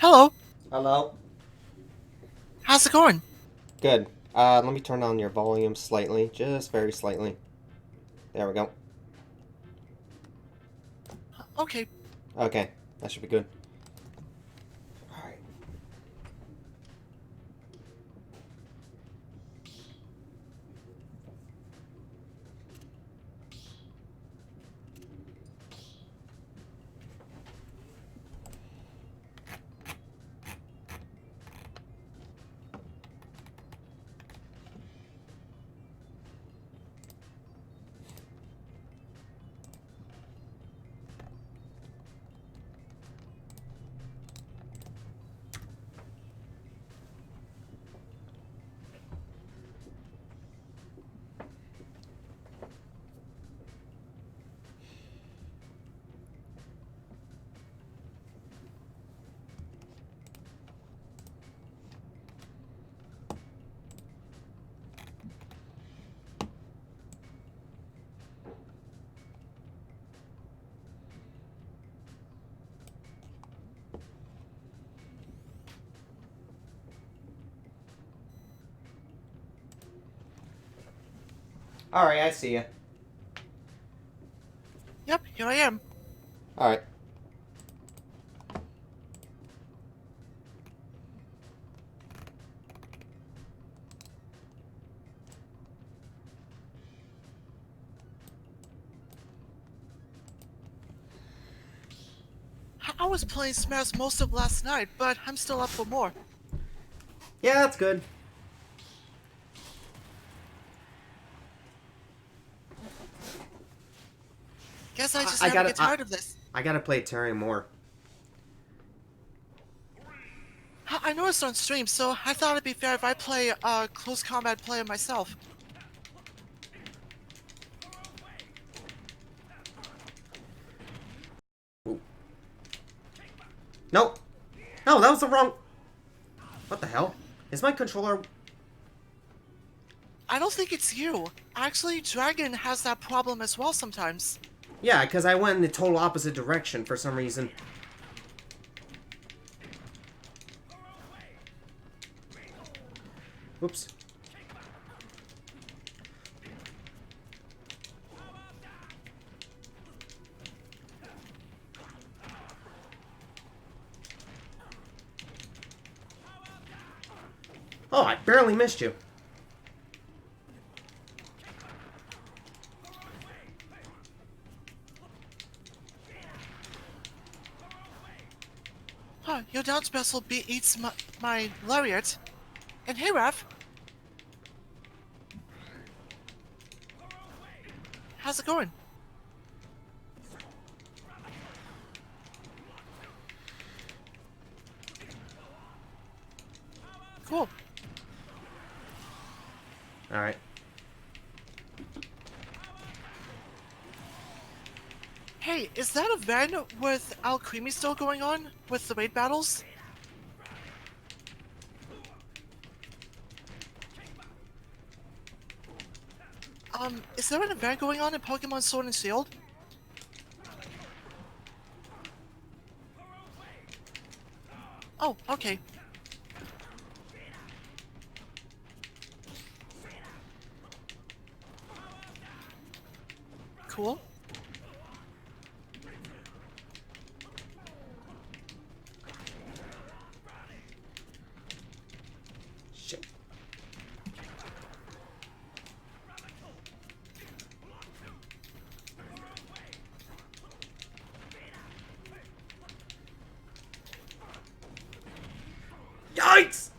Hello. Hello? How's it going? Good. Let me turn down your volume slightly, just very slightly. There we go. Okay. Okay, that should be good. Alright. Alright, I see you. Yep, here I am. Alright. I was playing Smash most of last night, but I'm still up for more. Yeah, that's good. Guess I just I never gotta get tired of this. I gotta play Terry more. I know it's on stream, so I thought it'd be fair if I play close combat player myself. Ooh. Nope. No, that was the wrong. What the hell? Is my controller? I don't think it's you. Actually, Dragon has that problem as well sometimes. Yeah, because I went in the total opposite direction for some reason. Oops. Oh, I barely missed you. Huh, your down special beats my lariat. And hey, Ref. How's it going? Cool. Alright. Hey, is that event with Al Creamy still going on? With the raid battles? Is there an event going on in Pokemon Sword and Shield? Oh, okay. Cool. Shit. Yikes!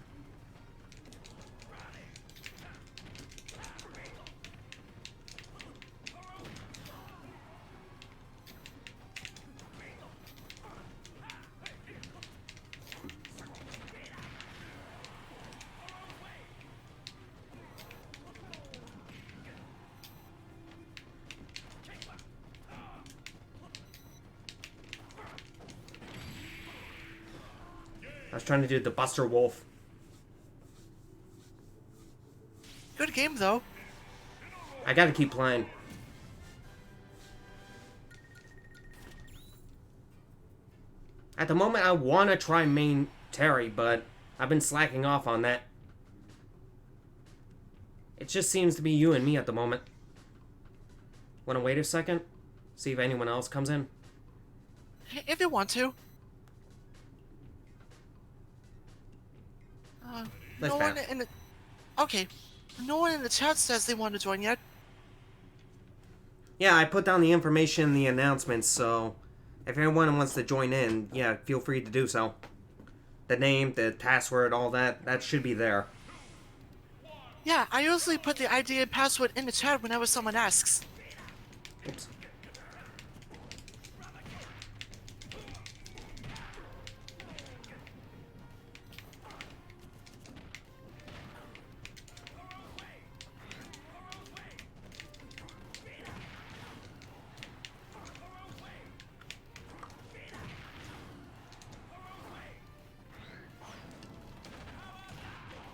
I was trying to do the Buster Wolf. Good game, though. I gotta keep playing. At the moment, I want to try main Terry, but I've been slacking off on that. It just seems to be you and me at the moment. Wanna wait a second? See if anyone else comes in? If you want to. Let's No one bounce. in the... Okay. No one in the chat says they want to join yet. Yeah, I put down the information in the announcements, so if anyone wants to join in, yeah, feel free to do so. The name, the password, all that should be there. Yeah, I usually put the ID and password in the chat whenever someone asks. Oops.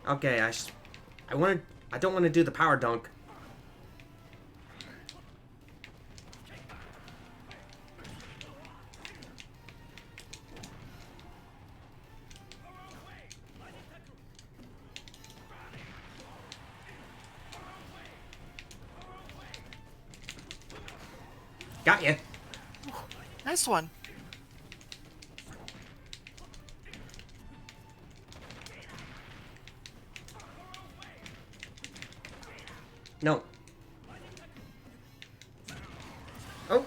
Okay, I don't want to do the power dunk. Got ya. Nice one. No. Oh.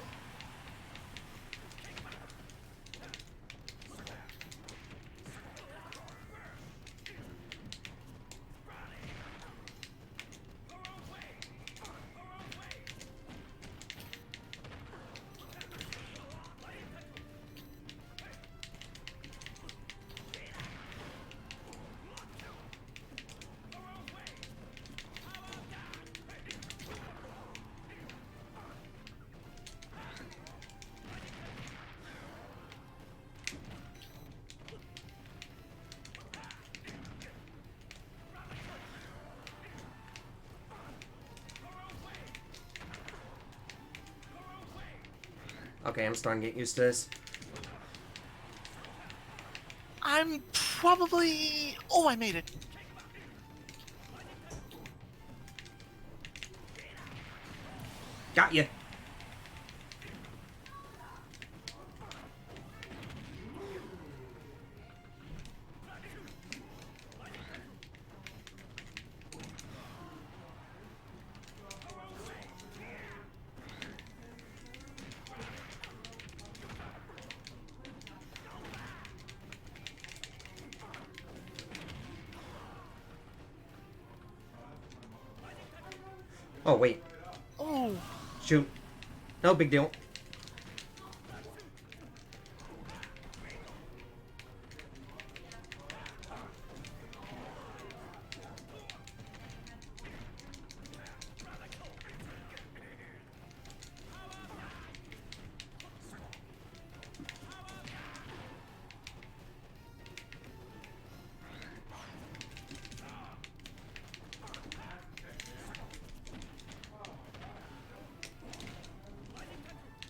Okay, I'm starting to get used to this. I'm probably... Oh, I made it. Got ya. Oh, wait. Oh, Shoot. No big deal.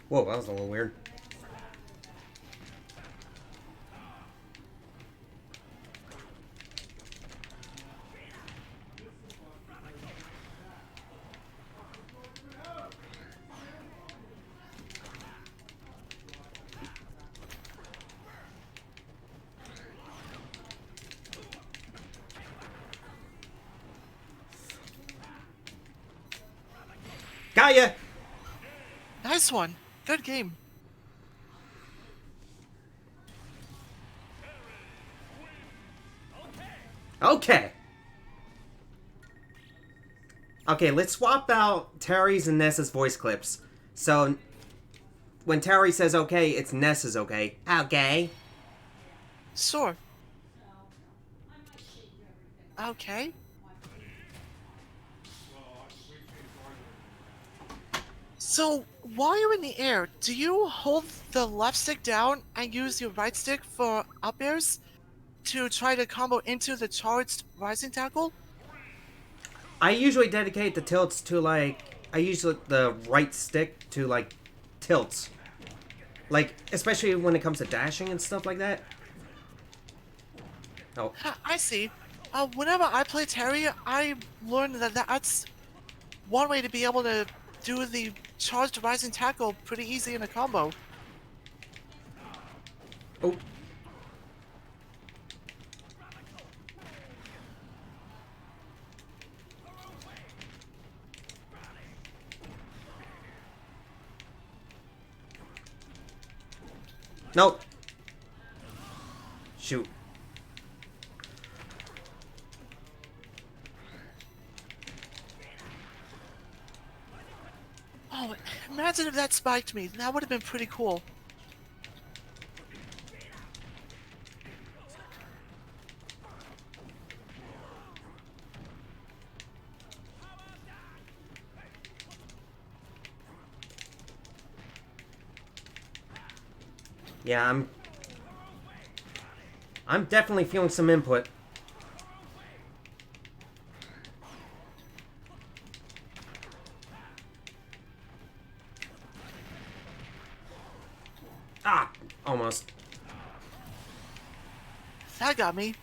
Whoa, that was a little weird. Got ya! nice one. Good game. Okay. Okay, let's swap out Terry's and Nessa's voice clips. So, when Terry says okay, it's Nessa's okay. Okay. Sure. Okay. So, while you're in the air, do you hold the left stick down and use your right stick for up airs? to try to combo into the charged rising tackle? I usually dedicate the tilts to like I use the right stick to like tilts, like especially when it comes to dashing and stuff like that. Oh, I see. Whenever I play Terry, I learned that that's one way to be able to do the charged rising tackle pretty easy in a combo. oh, nope. Shoot. Oh, imagine if that spiked me. That would have been pretty cool. Yeah, I'm definitely feeling some input. Ah, almost. That got me.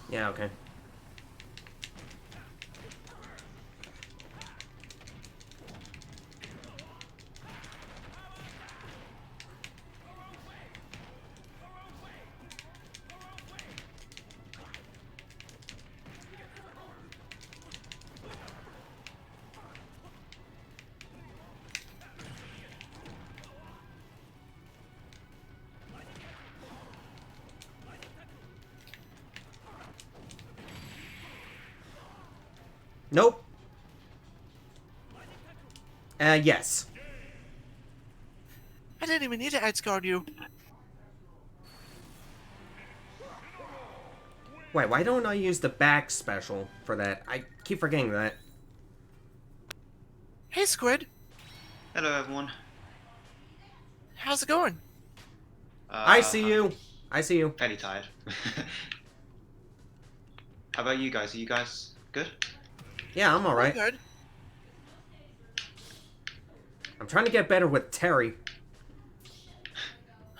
Yeah, okay. Nope. Yes. I didn't even need to edge guard you. Wait, why don't I use the back special for that? I keep forgetting that. Hey, Squid. Hello, everyone. How's it going? I see I'm you. I see you. fairly tired. How about you guys? Are you guys good? Yeah, I'm I'm alright. good. I'm trying to get better with Terry.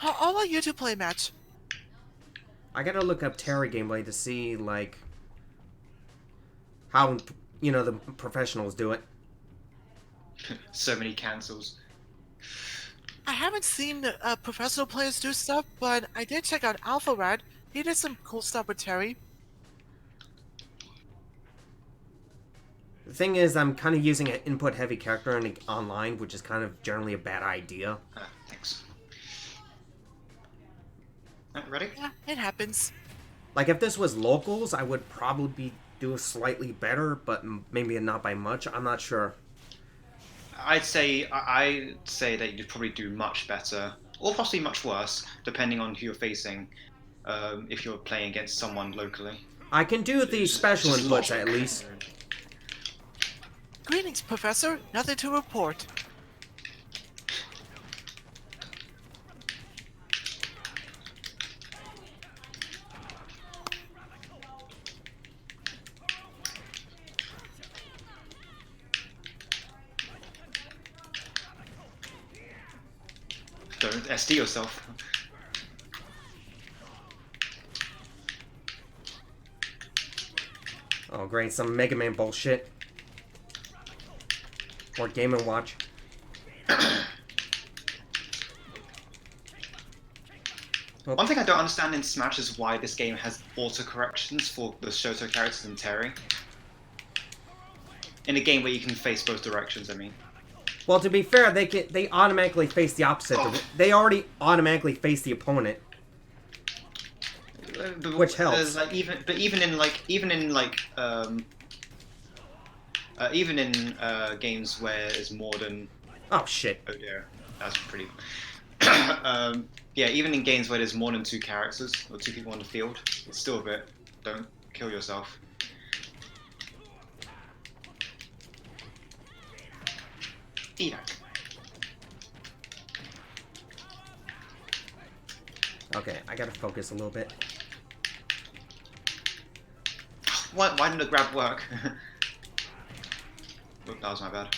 I'll let you two play a match. I gotta look up Terry gameplay to see, like, how, you know, the professionals do it. So many cancels. I haven't seen professional players do stuff, but I did check out Alpha Rad. He did some cool stuff with Terry. The thing is, I'm kind of using an input-heavy character online, which is kind of generally a bad idea. Thanks. Ready? Yeah, it happens. Like, if this was locals, I would probably do slightly better, but maybe not by much. I'm not sure. I'd say that you'd probably do much better, or possibly much worse, depending on who you're facing. If you're playing against someone locally. I can do the special Just inputs logic. at least. Greetings, Professor. Nothing to report. Don't SD yourself. Oh, great, some Mega Man bullshit. Or Game & Watch. One thing I don't understand in Smash is why this game has auto corrections for the Shoto characters and Terry. In a game where you can face both directions, I mean. Well, to be fair, they automatically face the opposite. They already automatically face the opponent. Which helps. There's like even in games where there's more than Oh shit. Oh dear, that's pretty. Yeah, even in games where there's more than 2 characters or 2 people on the field, it's still a bit. Don't kill yourself. Edak. Okay, I gotta focus a little bit. Why didn't the grab work? Oh, that was my bad.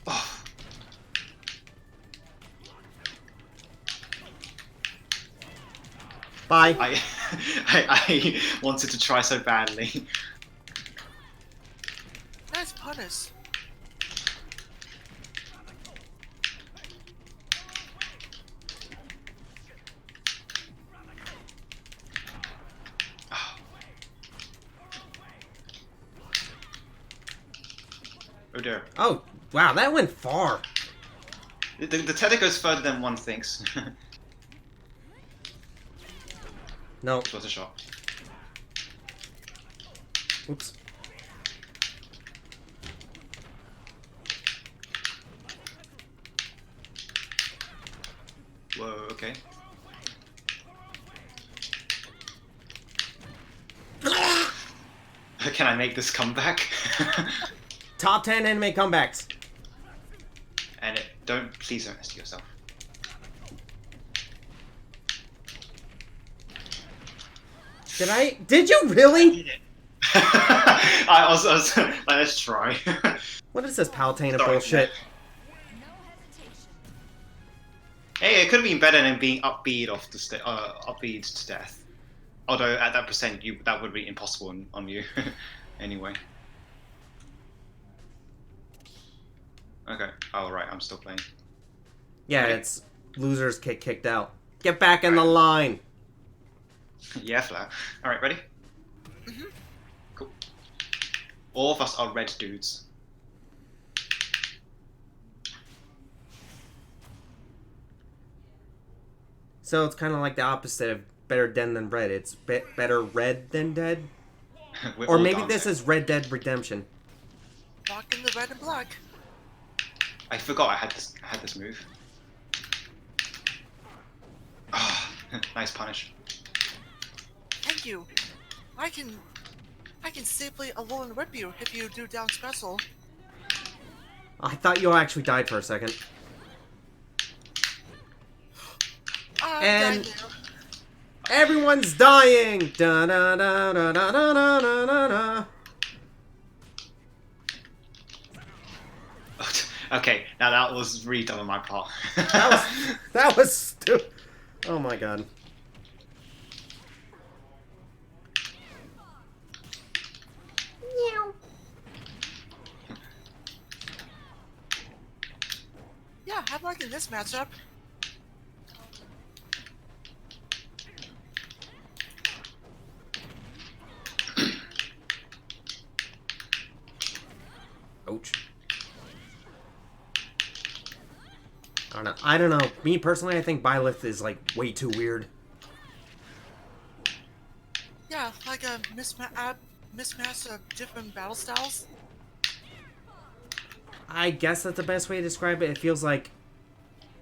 Oh, Bye. I wanted to try so badly. Nice punish. Oh dear. Oh, wow, that went far. The tether goes further than one thinks. No. It was a shot. Oops. Whoa, okay. Can I make this comeback? Top 10 anime comebacks. And please don't mess yourself. Did you really? I was like, let's try. What is this Palutena Sorry, bullshit? Hey, it could have been better than being upbeat upbeat to death. Although at that percent, that would be impossible on you. Anyway. Okay. Oh right, I'm still playing. Yeah, Ready? it's losers get kicked out. Get back in the line. Yeah, Flair. All right, ready? Cool. All of us are red dudes. So it's kind of like the opposite of better dead than red. It's better red than dead. We're Or all maybe dancing. this is Red Dead Redemption. Rocking the red and black. I forgot I had this move. Ah, nice punish. Thank you. I can safely alone rip you if you do down special. I thought you actually died for a second. And- Died now. Everyone's dying. Da da da da da da da da da. Okay, now that was really dumb on my part. That was stupid. Oh my god. Yeah, I'm liking this matchup. Ouch. I don't know. Me personally, I think Byleth is like way too weird. Yeah, like a mismatch of different battle styles. I guess that's the best way to describe it. It feels like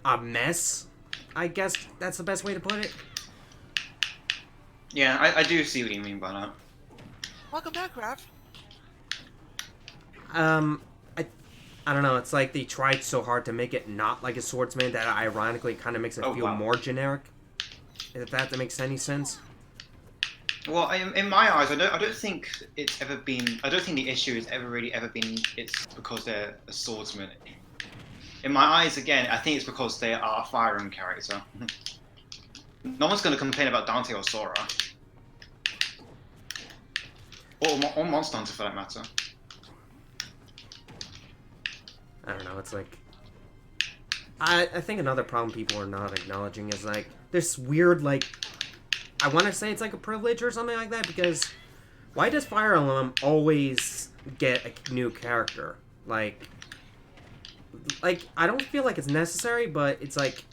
a mess. I guess that's the best way to put it. Yeah, I do see what you mean by that. Welcome back, Raph. I don't know. It's like they tried so hard to make it not like a swordsman that ironically kind of makes it Oh, feel wow. more generic. If that makes any sense. Well, in my eyes, I don't think it's ever been. I don't think the issue has ever been. It's because they're a swordsman. In my eyes, again, I think it's because they are a firing character. No one's going to complain about Dante or Sora. or Monster Hunter for that matter. I don't know. It's like I think another problem people are not acknowledging is like this weird like I want to say it's like a privilege or something like that because why does Fire Emblem always get a new character? Like I don't feel like it's necessary, but it's like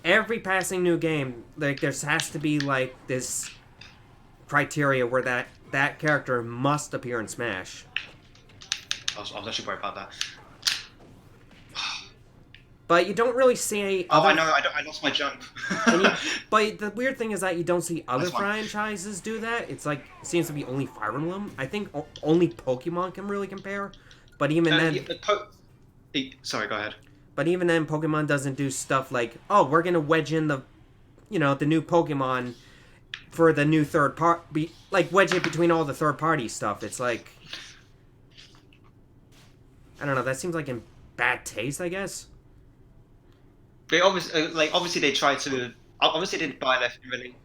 every passing new game, like there has to be like this criteria where that character must appear in Smash. I was actually worried about that. But you don't really see Oh, other... I know. I lost my jump. But the weird thing is that you don't see other That's fine. franchises do that. It's like it seems to be only Fire Emblem. I think only Pokemon can really compare. But even then, Sorry, go ahead. but even then, Pokemon doesn't do stuff like, oh, we're gonna wedge in the new Pokemon for the new third party, like wedge it between all the third party stuff. It's like, I don't know. That seems like in bad taste, I guess. They obviously they tried to. Obviously, they didn't buy left really.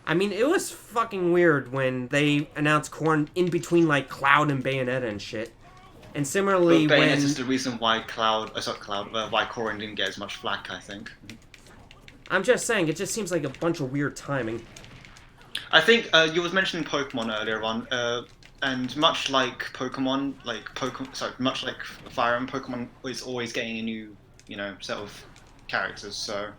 I mean, it was fucking weird when they announced Corn in between like Cloud and Bayonetta and shit. And similarly, But Bayonetta when is the reason why why Corrin didn't get as much flack, I think. I'm just saying, it just seems like a bunch of weird timing. I think you was mentioning Pokemon earlier on, and much like much like Fire Emblem, Pokemon is always getting a new, set of characters. So,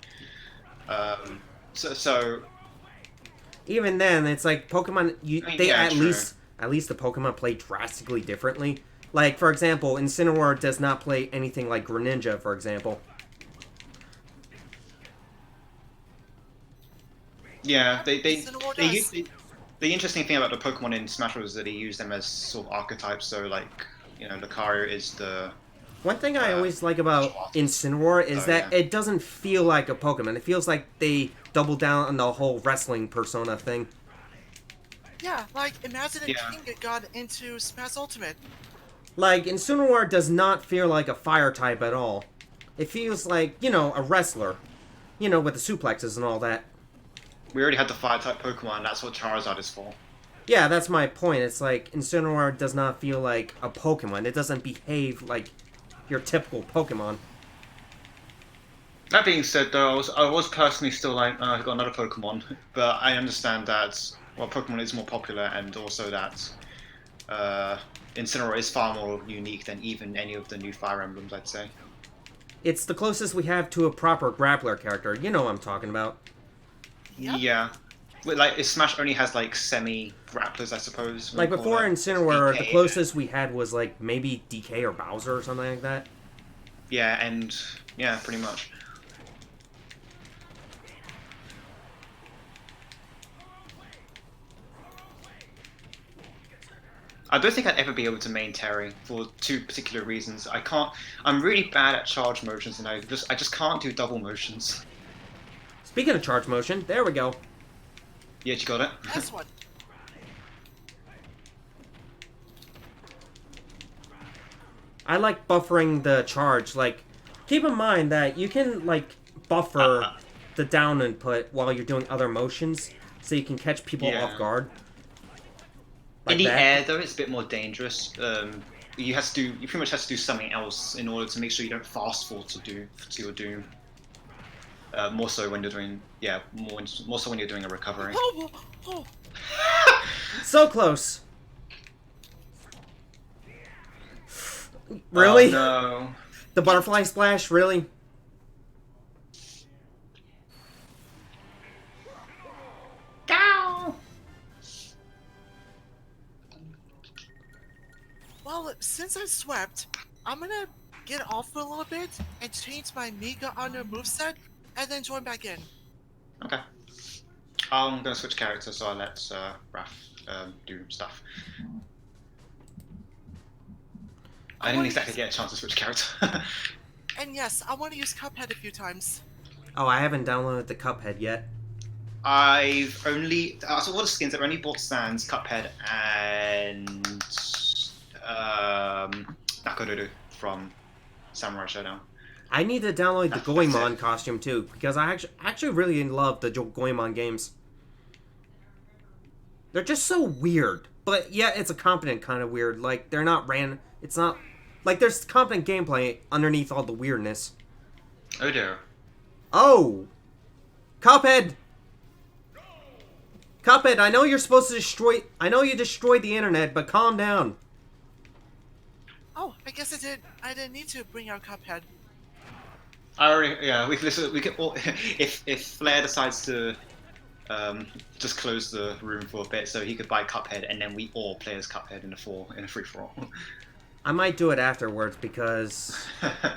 Even then, it's like Pokemon. yeah, true. At least the Pokemon play drastically differently. Like for example, Incineroar does not play anything like Greninja, for example. Yeah, Incineroar does. the interesting thing about the Pokemon in Smash Bros. Is that they use them as sort of archetypes. So Lucario is the One thing I always like about Incineroar is that it doesn't feel like a Pokemon. It feels like they double down on the whole wrestling persona thing. Yeah, like imagine if King got into Smash Ultimate. Like, Incineroar does not feel like a fire type at all. It feels like, a wrestler. With the suplexes and all that. We already had the fire type Pokemon. That's what Charizard is for. Yeah, that's my point. It's like, Incineroar does not feel like a Pokemon. It doesn't behave like your typical Pokemon. That being said, though, I was personally still like, I got another Pokemon, but I understand that Pokemon is more popular, and also that Incineroar is far more unique than even any of the new Fire Emblems, I'd say. It's the closest we have to a proper grappler character. You know what I'm talking about. Yep. Yeah, like Smash only has like semi grapplers, I suppose. Like before Incineroar, DK, the closest we had was like maybe DK or Bowser or something like that. Yeah, and yeah, pretty much. I don't think I'd ever be able to main Terry for two particular reasons. I can't. I'm really bad at charge motions, and I just can't do double motions. Speaking of charge motion, there we go. Yeah, you got it. That's one. I like buffering the charge. Like, keep in mind that you can like buffer the down input while you're doing other motions, so you can catch people off guard. Like in the that. air, though, it's a bit more dangerous. You pretty much have to do something else in order to make sure you don't fast fall to your doom. More so when you're doing, more so when you're doing a recovery. Oh. So close. Really? Oh, no. The butterfly splash, really? Well, since I swept, I'm gonna get off for a little bit and change my Mega Honor moveset and then join back in. Okay. I'm gonna switch characters, so I'll let Raph do stuff. I didn't exactly get a chance to switch character. And yes, I want to use Cuphead a few times. Oh, I haven't downloaded the Cuphead yet. I've only so all the skins. I've only bought Sans, Cuphead, and Nakoruru from Samurai Shodown. I need to download the Goemon costume too, because I actually really love the Goemon games. They're just so weird. But yeah, it's a competent kind of weird. Like, they're not it's not... Like, there's competent gameplay underneath all the weirdness. Oh dear. Oh! Cuphead! Cuphead, I know you're supposed to destroy... I know you destroyed the internet, but calm down. Oh, I guess I did. I didn't need to bring out Cuphead. I already, yeah, we could all, if Flair decides to just close the room for a bit so he could buy Cuphead and then we all play as Cuphead in a free for all. I might do it afterwards because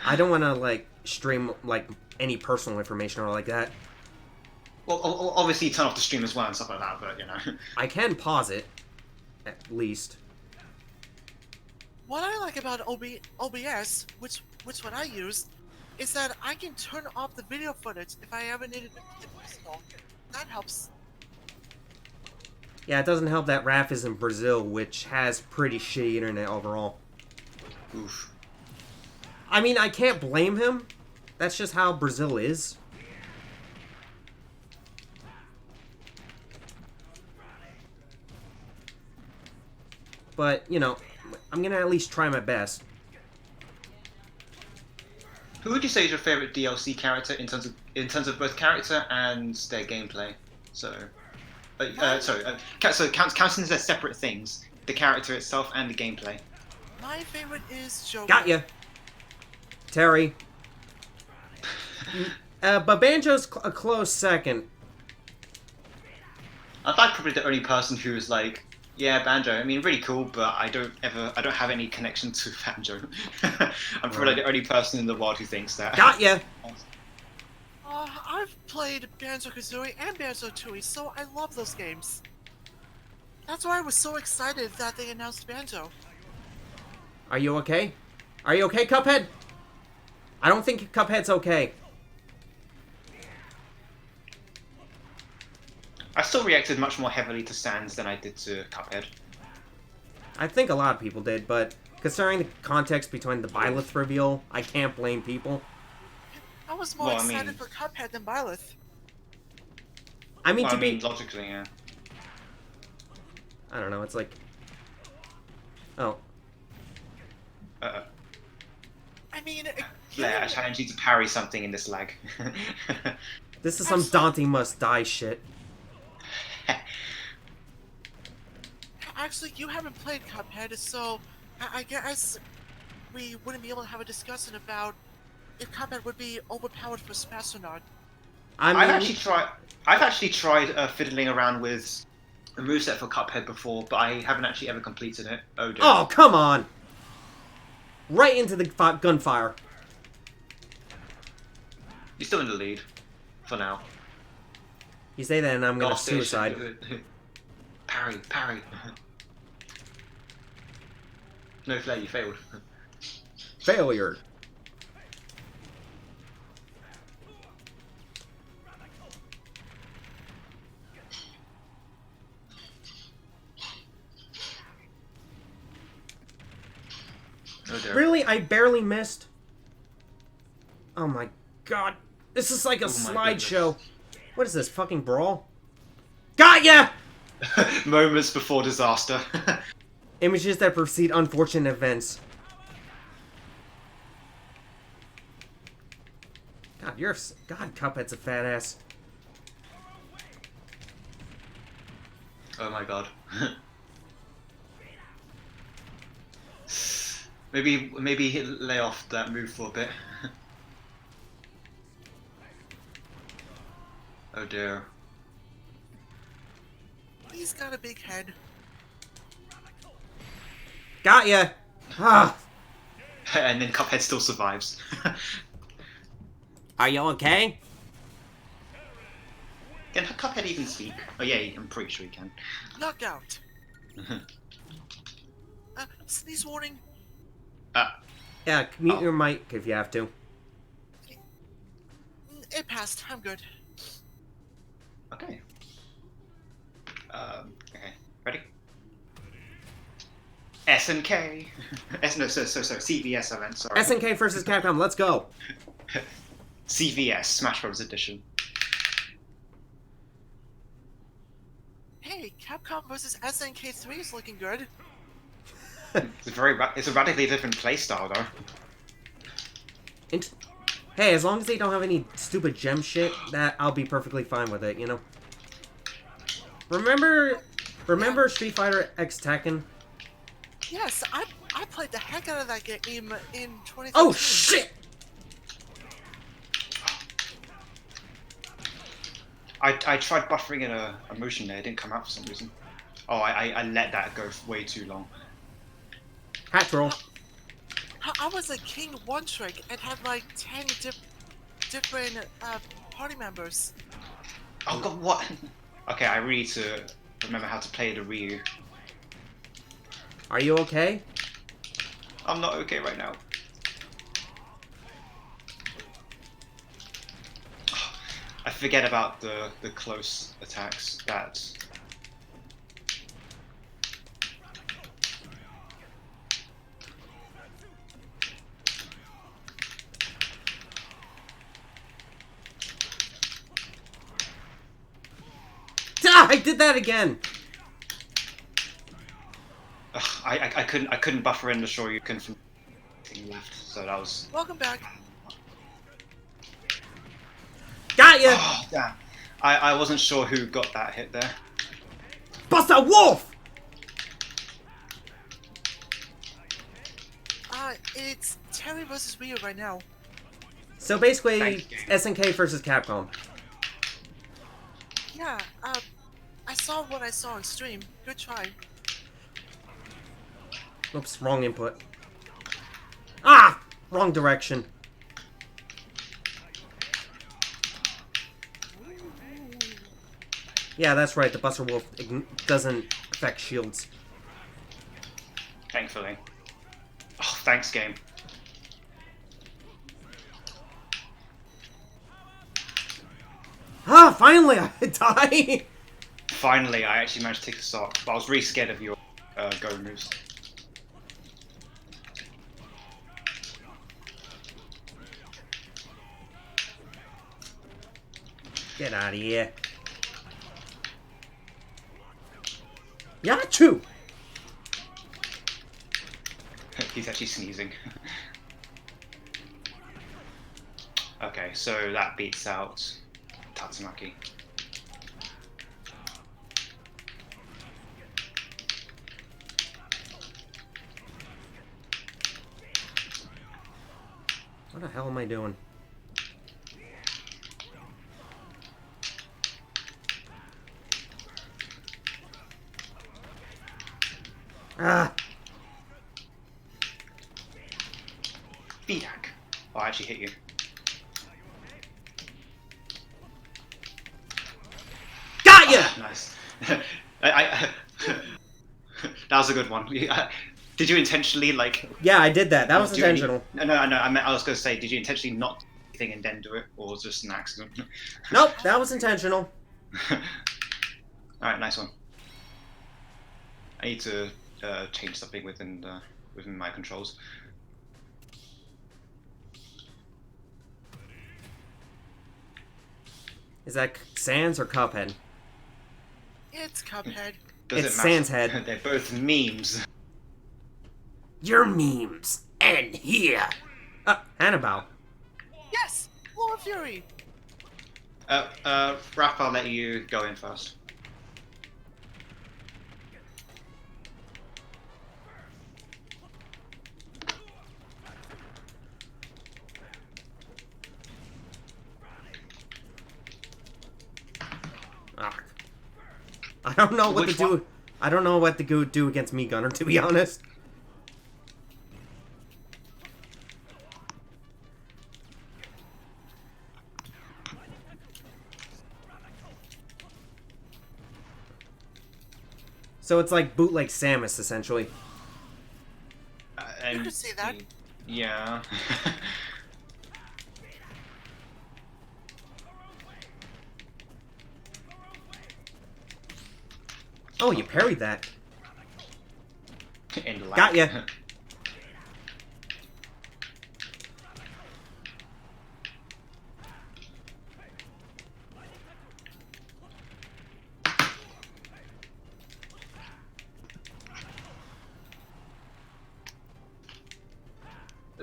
I don't want to, like, stream, like, any personal information or like that. Well, obviously turn off the stream as well and stuff like that, but you know. I can pause it, at least. What I like about OBS, which one I use, is that I can turn off the video footage if I ever need it personal. That helps. Yeah, it doesn't help that Raph is in Brazil, which has pretty shitty internet overall. Oof. I mean, I can't blame him. That's just how Brazil is. But, you know, I'm gonna at least try my best. Who would you say is your favorite DLC character in terms of both character and their gameplay? So, so counting their separate things, the character itself and the gameplay. My favorite is Joker. Got ya, Terry. But Banjo's a close second. I'm like probably the only person who is like, yeah, Banjo. I mean, really cool, but I don't have any connection to Banjo. I'm probably the only person in the world who thinks that. Got ya. I've played Banjo-Kazooie and Banjo-Tooie, so I love those games. That's why I was so excited that they announced Banjo. Are you okay? Are you okay, Cuphead? I don't think Cuphead's okay. I still reacted much more heavily to Sans than I did to Cuphead. I think a lot of people did, but considering the context between the Byleth reveal, I can't blame people. I was more excited for Cuphead than Byleth. I mean, logically, yeah. I don't know, it's like... Oh. I mean... Flair, I challenge you to parry something in this lag. This is some Dante must die shit. Actually, you haven't played Cuphead, so I guess we wouldn't be able to have a discussion about if Cuphead would be overpowered for Smash or not. I've actually tried fiddling around with a moveset for Cuphead before, but I haven't actually ever completed it. Oh dear. Oh, come on! Right into the gunfire. You're still in the lead. For now. You say that and I'm gonna suicide. Parry. No, Flair, you failed. Failure. Oh dear. Really? I barely missed? Oh my god. This is like a slideshow. What is this, fucking Brawl? Got ya! Moments before disaster. Images that precede unfortunate events. God, God, Cuphead's a fat ass. Oh my god. maybe lay off that move for a bit. Oh dear. He's got a big head. Got ya! Ah. And then Cuphead still survives. Are you okay? Can Cuphead even speak? Oh yeah, I'm pretty sure he can. Knockout. Sneeze warning. Yeah, mute your mic if you have to. It passed. I'm good. Okay. Okay. Ready? SNK. No, sorry. CVS. I meant. Sorry. SNK versus Capcom. Let's go. CVS Smash Bros. Edition. Hey, Capcom versus SNK3 is looking good. It's a radically different playstyle though. Int- hey, as long as they don't have any stupid gem shit, that I'll be perfectly fine with it, you know? Remember Street Fighter X Tekken? Yes, I played the heck out of that game in 2013. Oh, shit! I tried buffering in a motion there, it didn't come out for some reason. Oh, I let that go way too long. Hat troll. I was a king one trick and had like 10 different party members. Oh god, what? Okay, I really need to remember how to play the Ryu. Are you okay? I'm not okay right now. I forget about the close attacks that... Ah, I did that again! Ugh, I couldn't buffer in the shore you couldn't left, so that was... Welcome back. Got ya! Oh, damn. I wasn't sure who got that hit there. Buster Wolf! It's Terry versus Ryu right now. So basically, Thanks, SNK versus Capcom. Yeah, I saw what I saw on stream. Good try. Oops, wrong input. Ah! Wrong direction. Yeah, that's right, the Buster Wolf doesn't affect shields. Thankfully. Oh, thanks, game. Ah, finally I die! Finally, I actually managed to take a shot, but I was really scared of your go moves. Get out of here. Yachu! He's actually sneezing. Okay, so that beats out Tatsumaki. What the hell am I doing? Ah! Feedback. Oh, I actually hit you. Got ya! Nice. That was a good one. Did you intentionally like? Yeah, I did that. That was do any- intentional. No. I was going to say, did you intentionally not do anything and then do it, or was it just an accident? Nope, that was intentional. All right, nice one. I need to change something within my controls. Is that Sans or Cuphead? It's Cuphead. Does It's it matter? Sans head. They're both memes. Your memes end here. Hannibal. Yes! Lord Fury! Raph, I'll let you go in first. Ah. I don't know what Which to do. one? I don't know what to go do against me, Gunner, to be honest. So it's like bootleg Samus, essentially. And, You could see that. Yeah. Oh, you parried that. In lag. Got ya.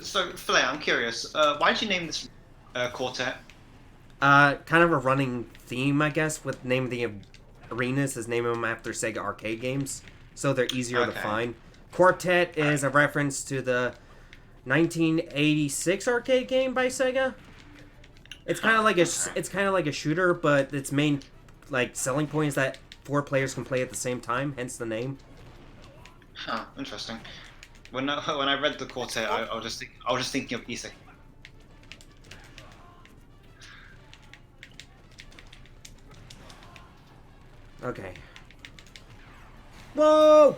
So, Flair, I'm curious. Why did you name this quartet? Kind of a running theme, I guess, with naming the arenas is naming them after Sega arcade games, so they're easier to Okay. find. Quartet is a reference to the 1986 arcade game by Sega. It's kind of like a shooter, but its main like selling point is that 4 players can play at the same time, hence the name. Huh, interesting. When I read the quartet, I was just thinking of Isekai. Okay. Whoa!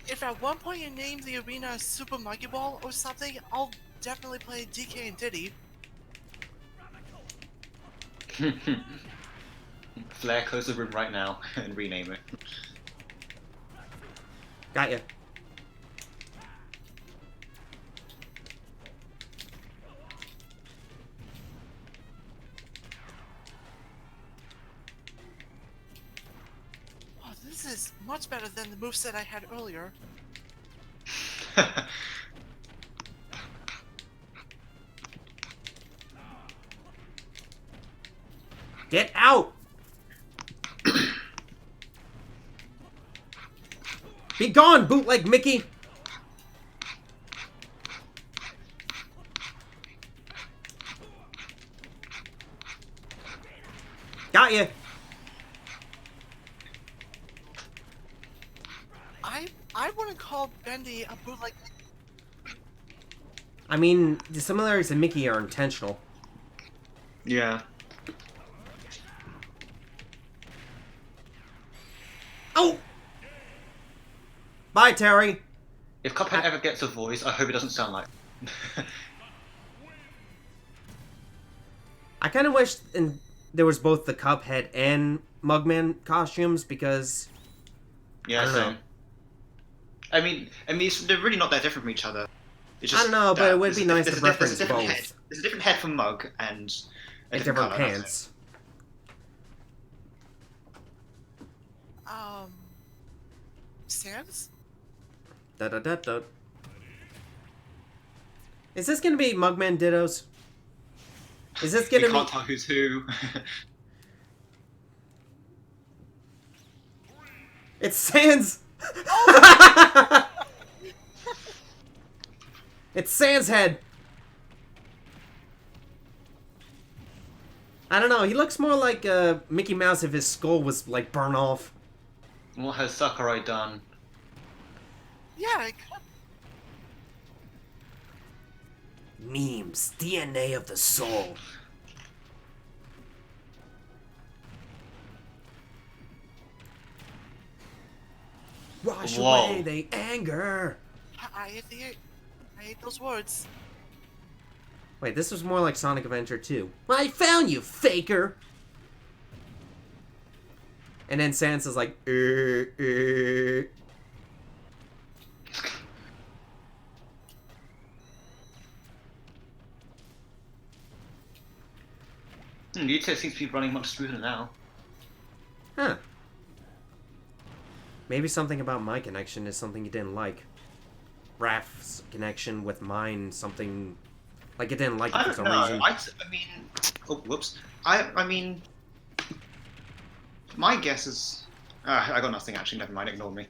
If at one point you name the arena Super Monkey Ball or something, I'll definitely play DK and Diddy. Flair, close the room right now and rename it. Got ya. Oh, this is much better than the moveset I had earlier. Get out! Be gone, bootleg Mickey! Got ya! I wouldn't call Bendy a bootleg. I mean, the similarities to Mickey are intentional. Yeah. Oh! Bye, Terry! If Cuphead ever gets a voice, I hope it doesn't sound like. I kind of wish there was both the Cuphead and Mugman costumes, because... Yeah, I don't same. know. I mean, they're really not that different from each other. It's just I don't know, but that it would be nice to there's reference a different both. head. There's a different head for Mug and a And different colour, that's pants. Sans? Da-da-da-da. Is this gonna be Mugman Dittos? Is this it. gonna We be... can't tell who's who. It's Sans! It's Sans head! I don't know, he looks more like Mickey Mouse if his skull was, like, burnt off. What has Sakurai done? Yeah, Memes, DNA of the soul. Wash Whoa. away the anger. I hate those words. Wait, this was more like Sonic Adventure 2. I found you, faker! And then Sans is like, Yuta seems to be running much smoother now. Huh. Maybe something about my connection is something you didn't like. Raph's connection with mine, something... Like, it didn't like it I for don't some know. reason. I mean, oh whoops. I mean, my guess is. I got nothing actually. Never mind. Ignore me.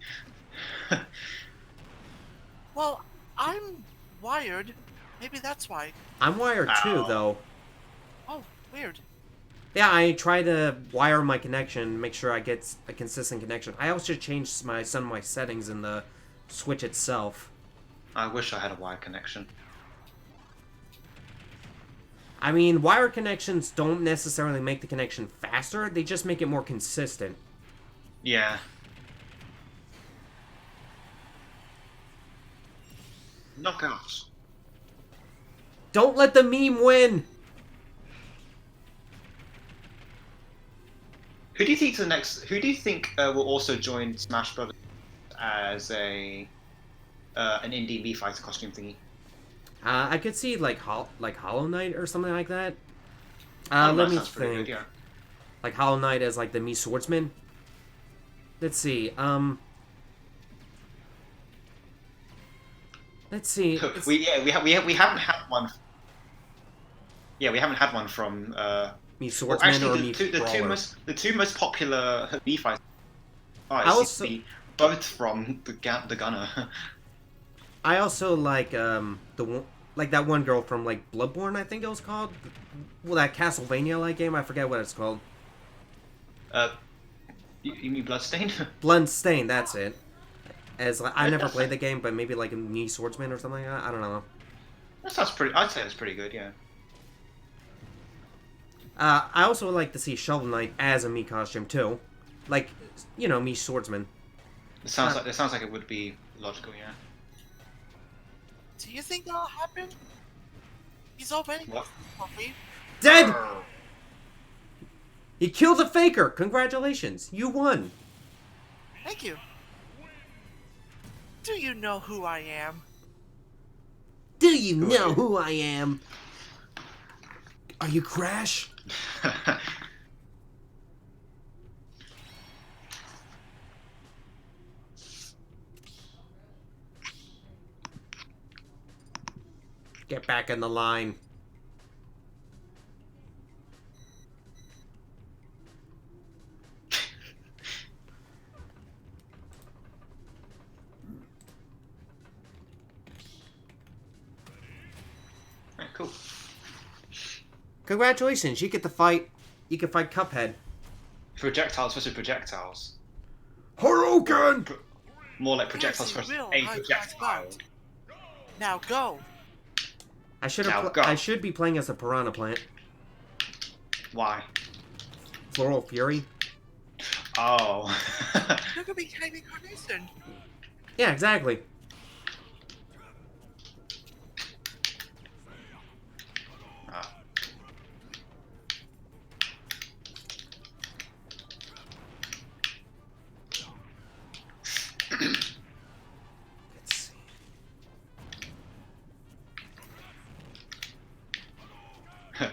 Well, I'm wired. Maybe that's why. I'm wired too, Ow. though. Oh, weird. Yeah, I try to wire my connection, make sure I get a consistent connection. I also change some of my settings in the Switch itself. I wish I had a wire connection. I mean, wire connections don't necessarily make the connection faster, they just make it more consistent. Yeah. Knockouts. Don't let the meme win! Who do you think the next? Who do you think will also join Smash Brothers as an indie Mii fighter costume thingy? I could see like Hollow Knight or something like that. Oh, Let that me sounds pretty think. good, yeah. Like Hollow Knight as like the Mii swordsman. Let's see. Let's see. It's... We haven't had one. Yeah, we haven't had one from. Me Well, swordsman actually, or me brawler. the two most popular Mii fights I seem also to be both from the gunner. I also like like that one girl from like Bloodborne, I think it was called. Well, that Castlevania like game, I forget what it's called. You mean Bloodstain? Bloodstain, that's it. As like, I never played the game, but maybe like a me swordsman or something like that. I don't know. That sounds pretty. I'd say that's pretty good. Yeah. I also would like to see Shovel Knight as a me costume too, like me swordsman. It sounds like it would be logical. Yeah. Do you think that'll happen? He's already What? puppy. Dead. He killed the faker. Congratulations, you won. Thank you. Do you know who I am? Do you know who I am? Are you Crash? Get back in the line. Right, cool. Congratulations, you get to fight. You can fight Cuphead. Projectiles versus projectiles. Hadouken! More like projectiles Fancy versus real a high-class projectile. bout. Now go. Now go. I should be playing as a piranha plant. Why? Floral Fury. Oh. You could be Candy Carnation. Yeah, exactly. Ah. Let's see.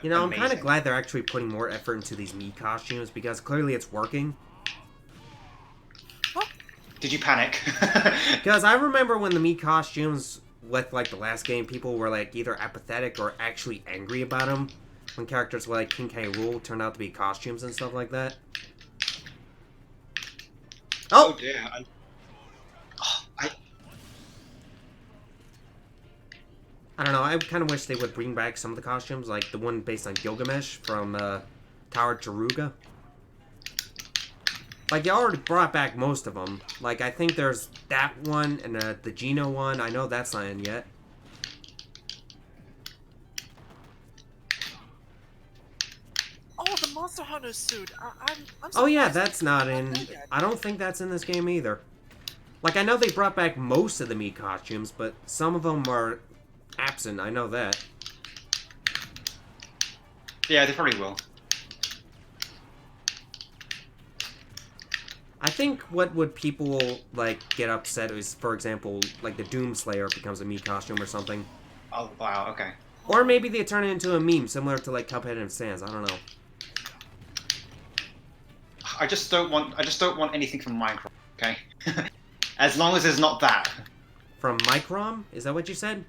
I'm kind of Amazing. glad they're actually putting more effort into these Mii costumes because clearly it's working. Did you panic? Because I remember when the Mii costumes with like the last game, people were like either apathetic or actually angry about them. When characters like King K. Rool turned out to be costumes and stuff like that. Oh Oh! dear. I don't know, I kind of wish they would bring back some of the costumes, like the one based on Gilgamesh from Tower Taruga. Like, they already brought back most of them. Like, I think there's that one and the Geno one. I know that's not in yet. Oh, the Monster Hunter suit. I'm Oh yeah, surprised that's not it's in... there yet. I don't think that's in this game either. Like, I know they brought back most of the Mii costumes, but some of them are absent. I know that. Yeah, they probably will. I think what would people, like, get upset is, for example, like the Doomslayer becomes a Mii costume or something. Oh wow. Okay. Or maybe they turn it into a meme, similar to, like, Cuphead and Sans. I don't know. I just don't want anything from Minecraft. Okay. As long as it's not that. From Microm? Is that what you said?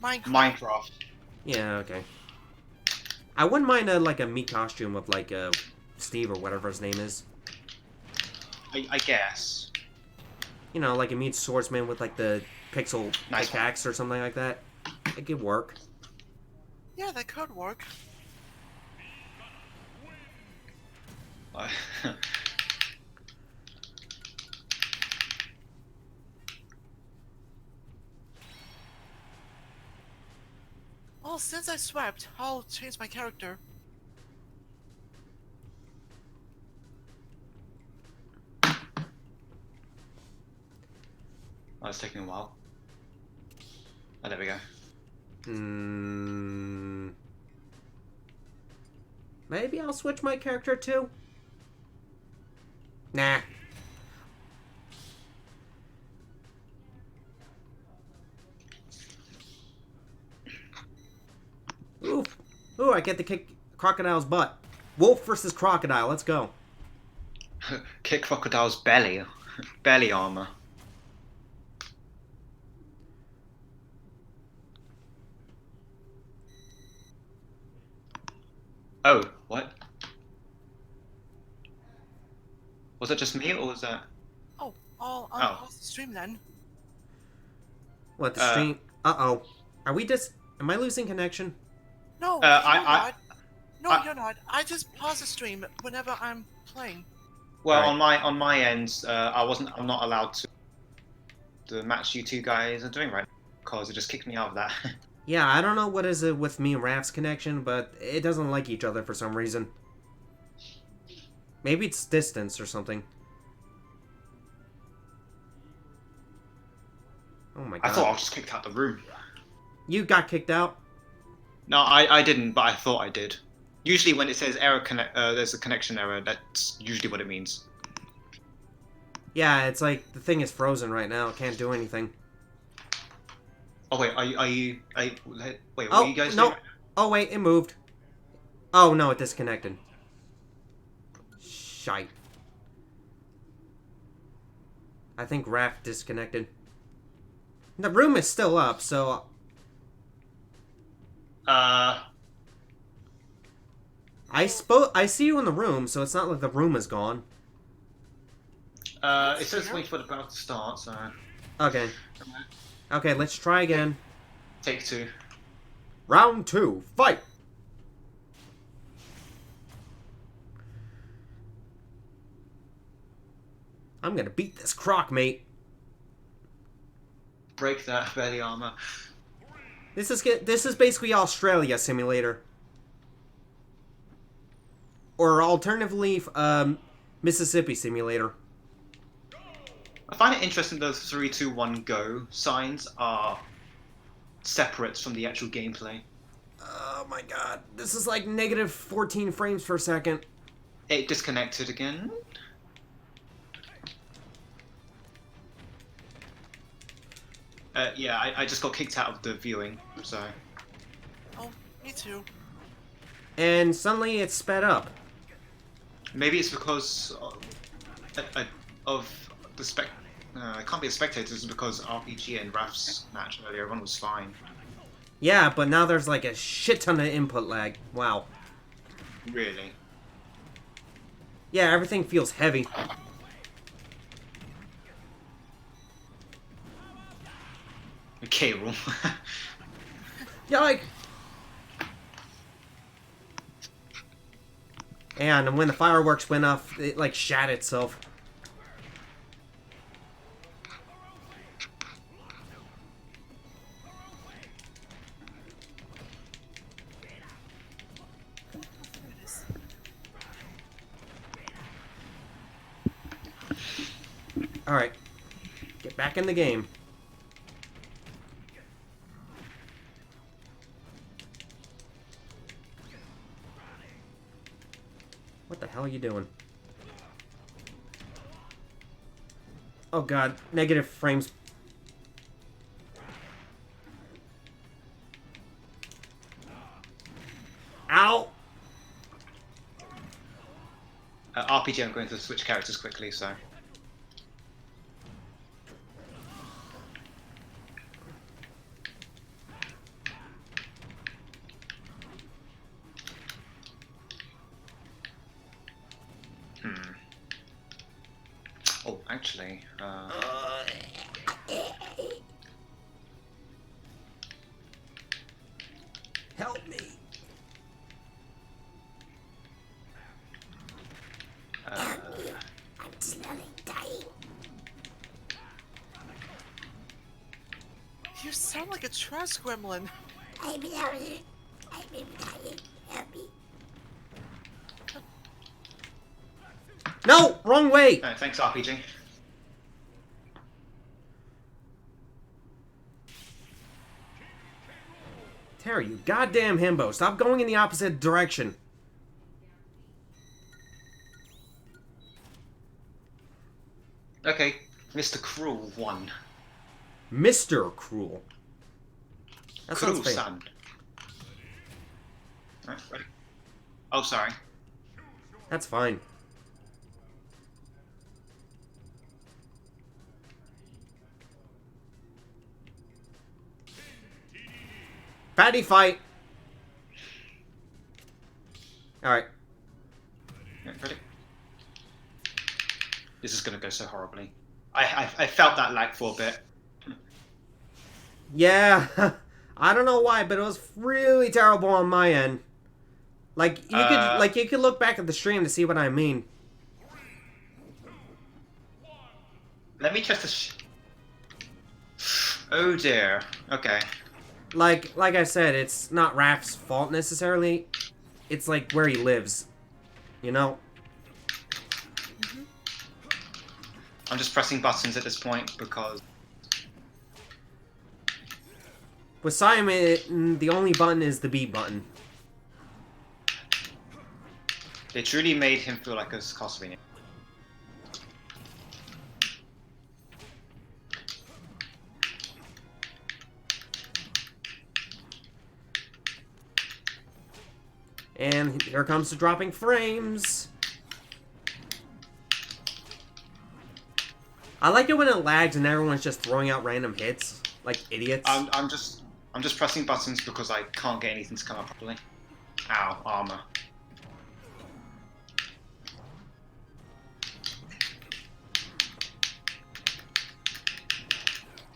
Minecraft. Yeah, okay. I wouldn't mind, like, a Mii costume of, like, Steve or whatever his name is. I guess. You know, like a Mii swordsman with, like, the pixel Nice pickaxe or something like that. It could work. Yeah, that could work. Well, since I swept, I'll change my character. Oh, it's taking a while. Oh, there we go. Maybe I'll switch my character too? Nah. Oof. Ooh, I get to kick Crocodile's butt. Wolf versus Crocodile, let's go. Kick Crocodile's belly. Belly armor. Oh, what? Was that just me, or was that? Oh, I'll Oh. pause the stream then. What, the Uh, stream? Uh-oh. Are we just... Am I losing connection? No, I, you're I, not. No, I, you're not. I just pause the stream whenever I'm playing. well, Alright. on my end, I'm not allowed to the match you two guys are doing right now because it just kicked me out of that. Yeah, I don't know what is it with me and Raph's connection, but it doesn't like each other for some reason. Maybe it's distance or something. Oh my I thought I god. was just kicked out the room. You got kicked out? No, I didn't, but I thought I did. Usually, when it says error connect, there's a connection error. That's usually what it means. Yeah, it's like the thing is frozen right now. It can't do anything. Oh wait, wait, what are Oh, you guys no. doing? Oh, wait, it moved. Oh, no, it disconnected. Shite. I think Raph disconnected. The room is still up, so... I see you in the room, so it's not like the room is gone. It says wait for the battle to start, so Okay. Okay, let's try again. take two. Round 2, fight! I'm gonna beat this croc, mate. Break that belly armor. This is basically Australia Simulator. Or alternatively, Mississippi Simulator. I find it interesting those 3, 2, 1, go signs are separate from the actual gameplay. Oh my god. This is like negative 14 frames per second. It disconnected again. Yeah, I just got kicked out of the viewing, so. Oh, me too. And suddenly it's sped up. Maybe it's because of the it can't be the spectators, it's because RPG and Raph's match earlier, everyone was fine. Yeah, but now there's like a shit ton of input lag. Wow. Really. Yeah, everything feels heavy. Okay, rule. Yeah, like... And when the fireworks went off, it like shat itself. Alright. Get back in the game. What the hell are you doing? Oh god, negative frames. Ow! RPG, I'm going to switch characters quickly, so. Oh, actually, Help me. I'm slowly dying. You sound like a trash gremlin. I'm dying. I'm dying. Help me. No! Wrong way! thanks, RPG. Terry, you goddamn himbo. Stop going in the opposite direction. Okay, Mr. Cruel 1. Mr. Cruel. That sounds fake. Cruel-san. Right, ready? Oh, sorry. That's fine. Fatty fight. All right. Yeah, ready? This is gonna go so horribly. I felt that lag for a bit. Yeah, I don't know why, but it was really terrible on my end. You could look back at the stream to see what I mean. Let me test this. Oh dear. Okay. Like I said, it's not Raph's fault necessarily. It's like where he lives, you know. I'm just pressing buttons at this point because With Simon, the only button is the B button. they truly made him feel like a Castlevania. And here comes the dropping frames. I like it when it lags and everyone's just throwing out random hits like idiots. I'm just pressing buttons because I can't get anything to come up properly. Ow, armor.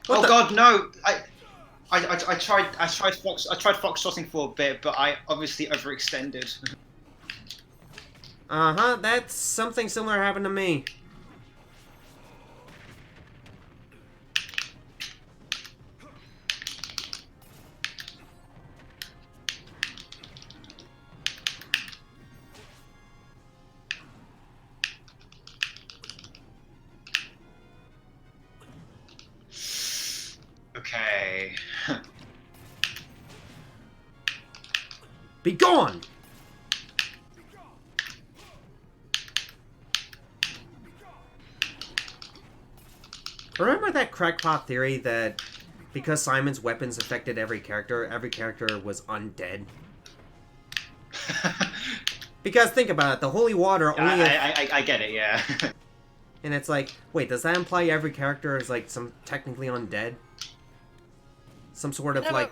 What Oh the- god, no! I tried foxtrotting for a bit, but I obviously overextended. Uh-huh, that's something similar happened to me. Okay. Be gone! Remember that crackpot theory that because Simon's weapons affected every character was undead? Because think about it, the holy water only... I get it, yeah. And it's like, wait, does that imply every character is like some technically undead? Some sort of Never- like...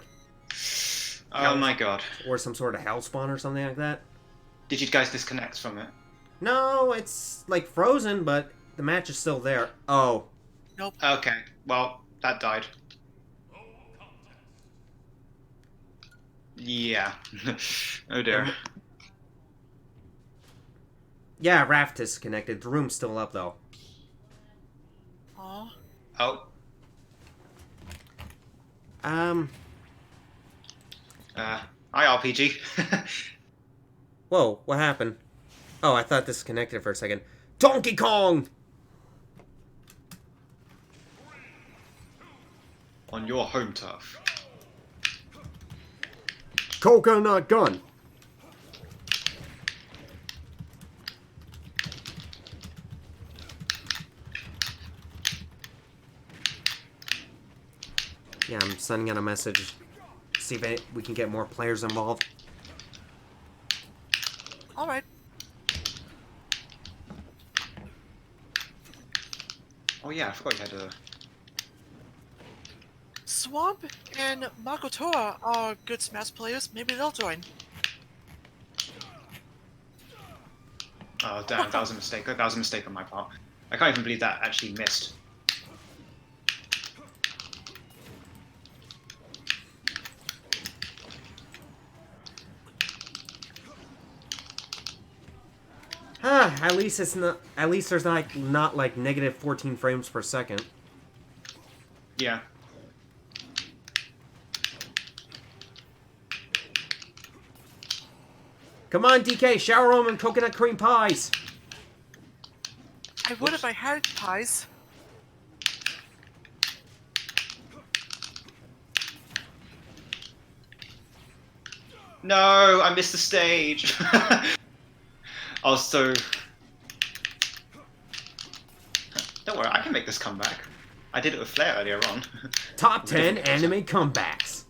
Oh my god. Or some sort of hellspawn or something like that? Did you guys disconnect from it? No, it's like frozen, but the match is still there. Oh. Nope. Okay, well, that died. Yeah. Oh dear. Yeah, Raft is connected. The room's still up though. Aw. Oh. Hi RPG. Whoa, what happened? Oh, I thought disconnected for a second. Donkey Kong! On your home turf. Coconut gun! Yeah, I'm sending out a message. See if we can get more players involved. Alright. Oh yeah, I forgot you had a... Swamp and Makotora are good Smash players. Maybe they'll join. Oh damn, that was a mistake. That was a mistake on my part. I can't even believe that actually missed. At least it's not. At least there's not like negative 14 frames per second. Yeah. Come on, DK, shower room and coconut cream pies. I would if I had pies. No, I missed the stage. I was so... Don't worry, I can make this comeback. I did it with Flair earlier on. Top 10 anime comebacks.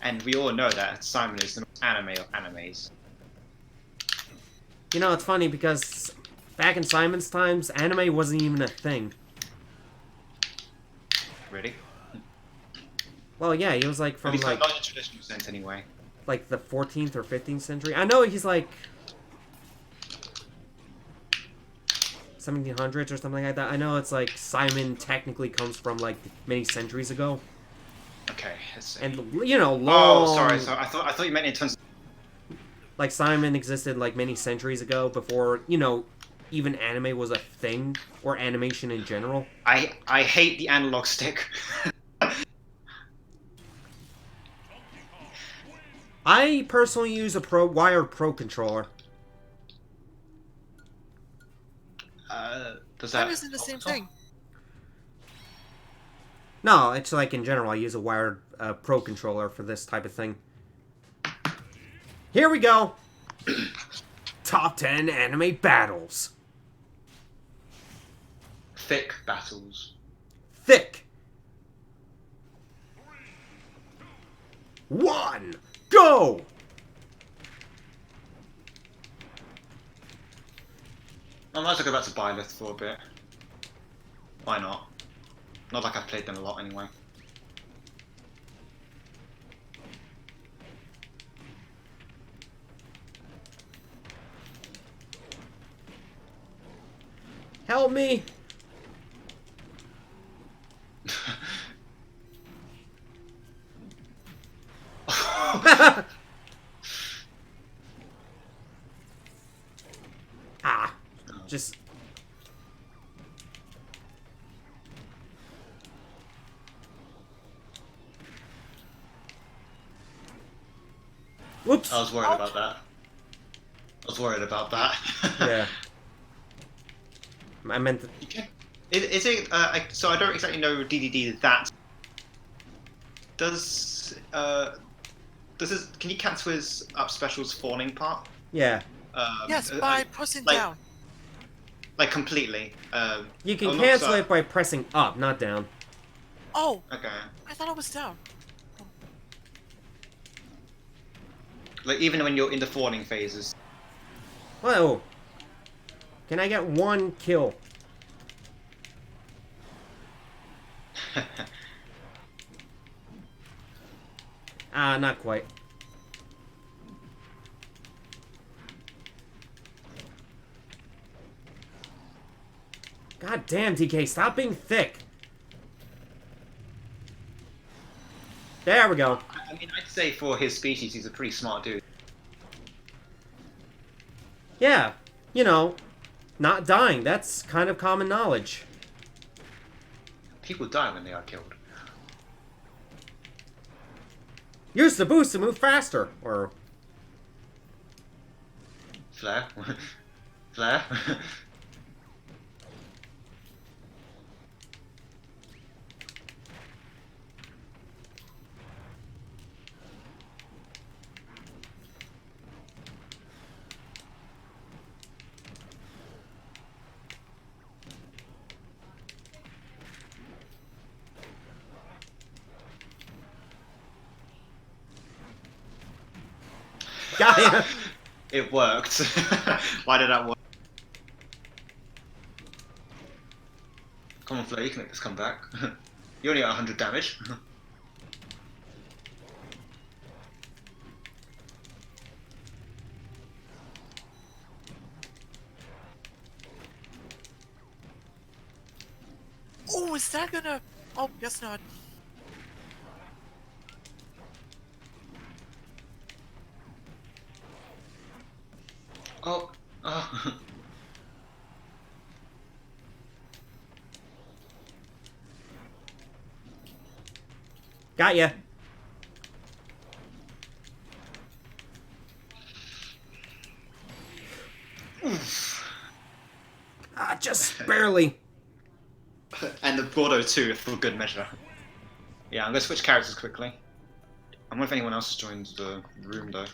And we all know that Simon is the most anime of animes. You know, it's funny because back in Simon's times, anime wasn't even a thing. Really? Well, yeah, he was like At from least like not in a traditional sense anyway. like the 14th or 15th century. I know he's like 1700s or something like that. I know it's like Simon technically comes from like many centuries ago. Okay, let's see. And you know, long. Oh, sorry. So I thought you meant in terms. Like Simon existed like many centuries ago before, you know, even anime was a thing or animation in general. I hate the analog stick. I personally use a wired pro controller. Does that? I'm using the same thing. No, it's like in general, I use a wired pro controller for this type of thing. Here we go. Top 10 anime battles. Thick battles. Thick. 1, go! I might as well go back to Byleth for a bit. Why not? Not like I've played them a lot anyway. Help me. Ah, just... Whoops. I was worried about that. I was worried about that. Yeah. I meant... Okay. Is it? So I don't exactly know DDD that. Does this? Can you cancel his up specials fawning part? Yeah. Yes, by pressing like- down. Like completely. You can oh, no, cancel sorry. it by pressing up, not down. Oh, Okay. I thought it was down. Like even when you're in the fawning phases. Whoa. Can I get 1 kill? Ah, not quite. God damn, DK, stop being thick. There we go. I mean, I'd say for his species, he's a pretty smart dude. Yeah, you know, not dying. That's kind of common knowledge. People die when they are killed. Use the boost to move faster. Or, Flare. Flare. got ya. It worked. Why did that work? Come on, Flare, you can make this come back. You only got 100 damage. Oh, is that gonna... Oh, guess not. Oh. Oh. Got ya. Ah, just barely. And the Gordo too, for good measure. Yeah, I'm gonna switch characters quickly. I wonder if anyone else has joined the room though.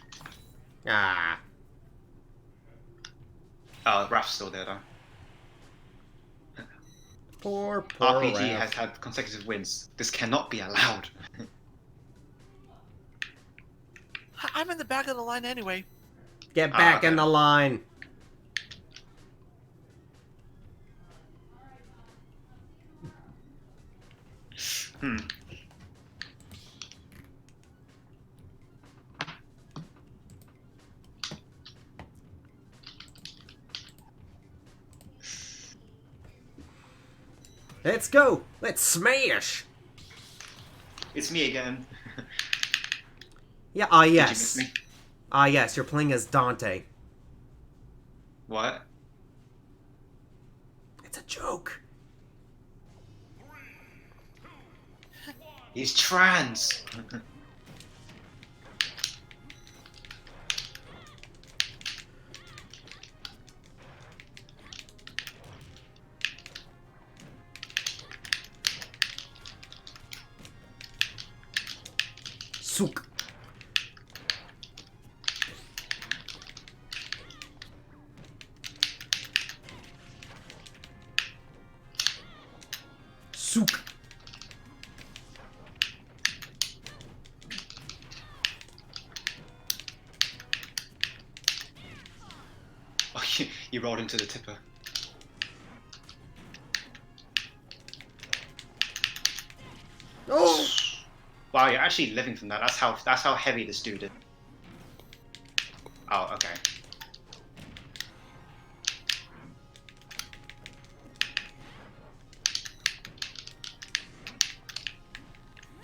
Ah. Oh, Raph's still there though. Poor RPG Raph. has had consecutive wins. This cannot be allowed. I'm in the back of the line anyway. Get back okay. in the line. Let's go. Let's smash. It's me again. Yeah. Did you miss Yes. me? Yes. You're playing as Dante. What? It's a joke. He's trans. Sook. Sook. Oh, you rolled into the tipper. Oh. Wow, you're actually living from that. That's how heavy this dude is. Oh, okay.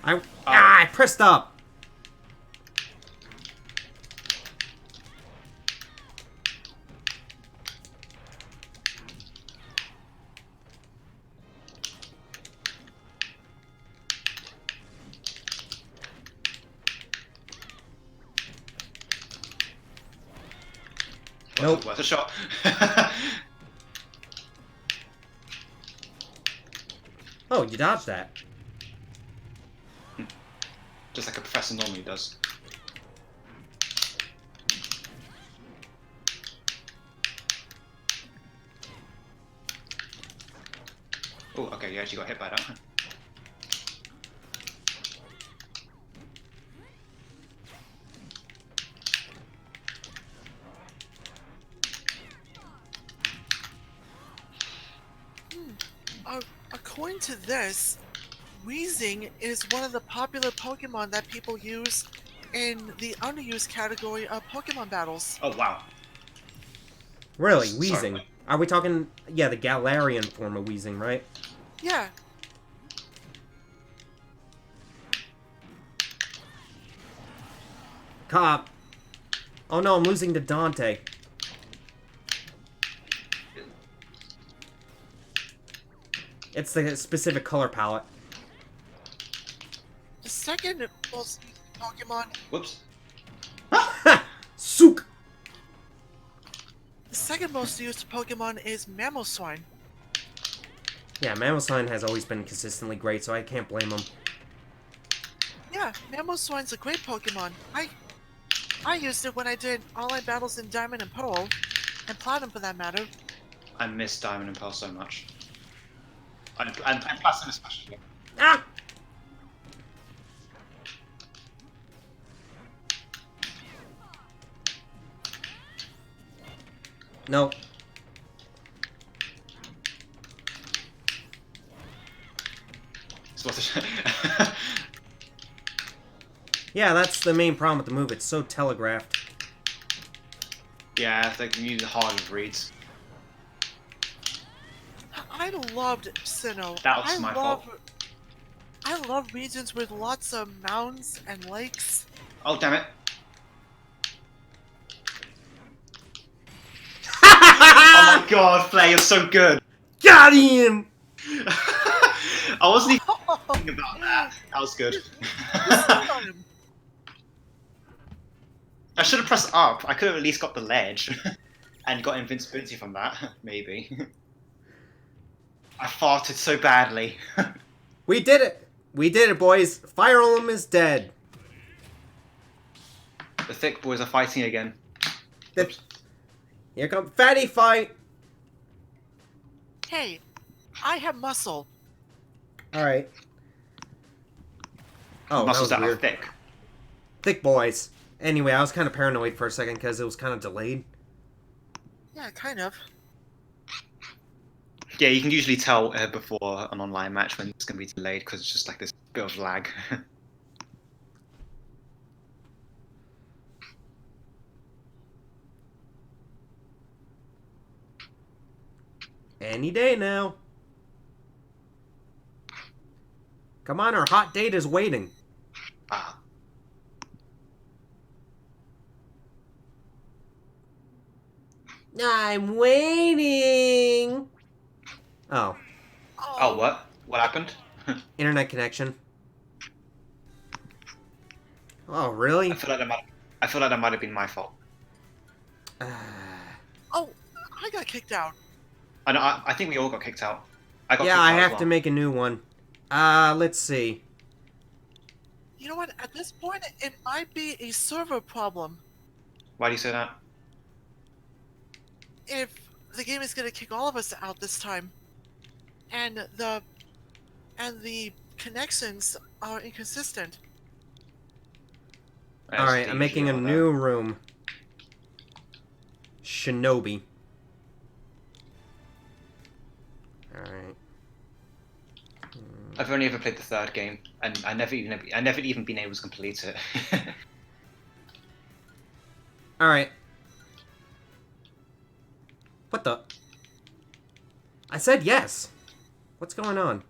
I pressed up. Nope. Worth a shot. Oh, you dodged that. Just like a professor normally does. Oh, okay, you actually got hit by that. According to this, Weezing is one of the popular Pokemon that people use in the underused category of Pokemon battles. Oh, wow. Really, Sorry, Wheezing. what? Are we talking? Yeah, the Galarian form of Wheezing, right? Yeah, Cop. Oh no, I'm losing to Dante. It's the specific color palette. the second most used Pokemon, Whoops. Sook. the second most used Pokemon is Mamoswine. Yeah, Mamoswine has always been consistently great, so I can't blame him. Yeah, Mamoswine's a great Pokemon. I used it when I did online battles in Diamond and Pearl, and Platinum for that matter. I miss Diamond and Pearl so much. And Platinum especially. Ah! No. It's worth a shot. Yeah, that's the main problem with the move. It's so telegraphed. Yeah, it's like you need harder reads. I loved Sinnoh. That was my fault. I love regions with lots of mountains and lakes. Oh, damn it. Oh my god, Flay, you're so good. Got him! I wasn't even thinking about that. That was good. On him. I should have pressed up. I could have at least got the ledge. And got invincibility from that, maybe. I farted so badly. We did it! We did it, boys! Fire Emblem is dead. The thick boys are fighting again. The- Here comes Fatty Fight! Hey, I have muscle. Alright. Oh, Muscles that that was are weird. thick. Thick boys. Anyway, I was kind of paranoid for a second because it was kind of delayed. Yeah, kind of. Yeah, you can usually tell before an online match when it's going to be delayed because it's just like this bit of lag. Any day now. Come on, our hot date is waiting. Ah, I'm waiting. Oh, oh, what? What happened? internet connection. Oh, really? I feel like that might have been my fault. Oh, I got kicked out. I know. I think we all got kicked out. I got Yeah, kicked I out as have well. to make a new one. Let's see. You know what? At this point, it might be a server problem. Why do you say that? If the game is gonna kick all of us out this time, and the connections are inconsistent. Alright, I'm making a new room. Shinobi. Alright. I've only ever played the third game, and I never even been able to complete it. Alright. What the? I said yes. What's going on?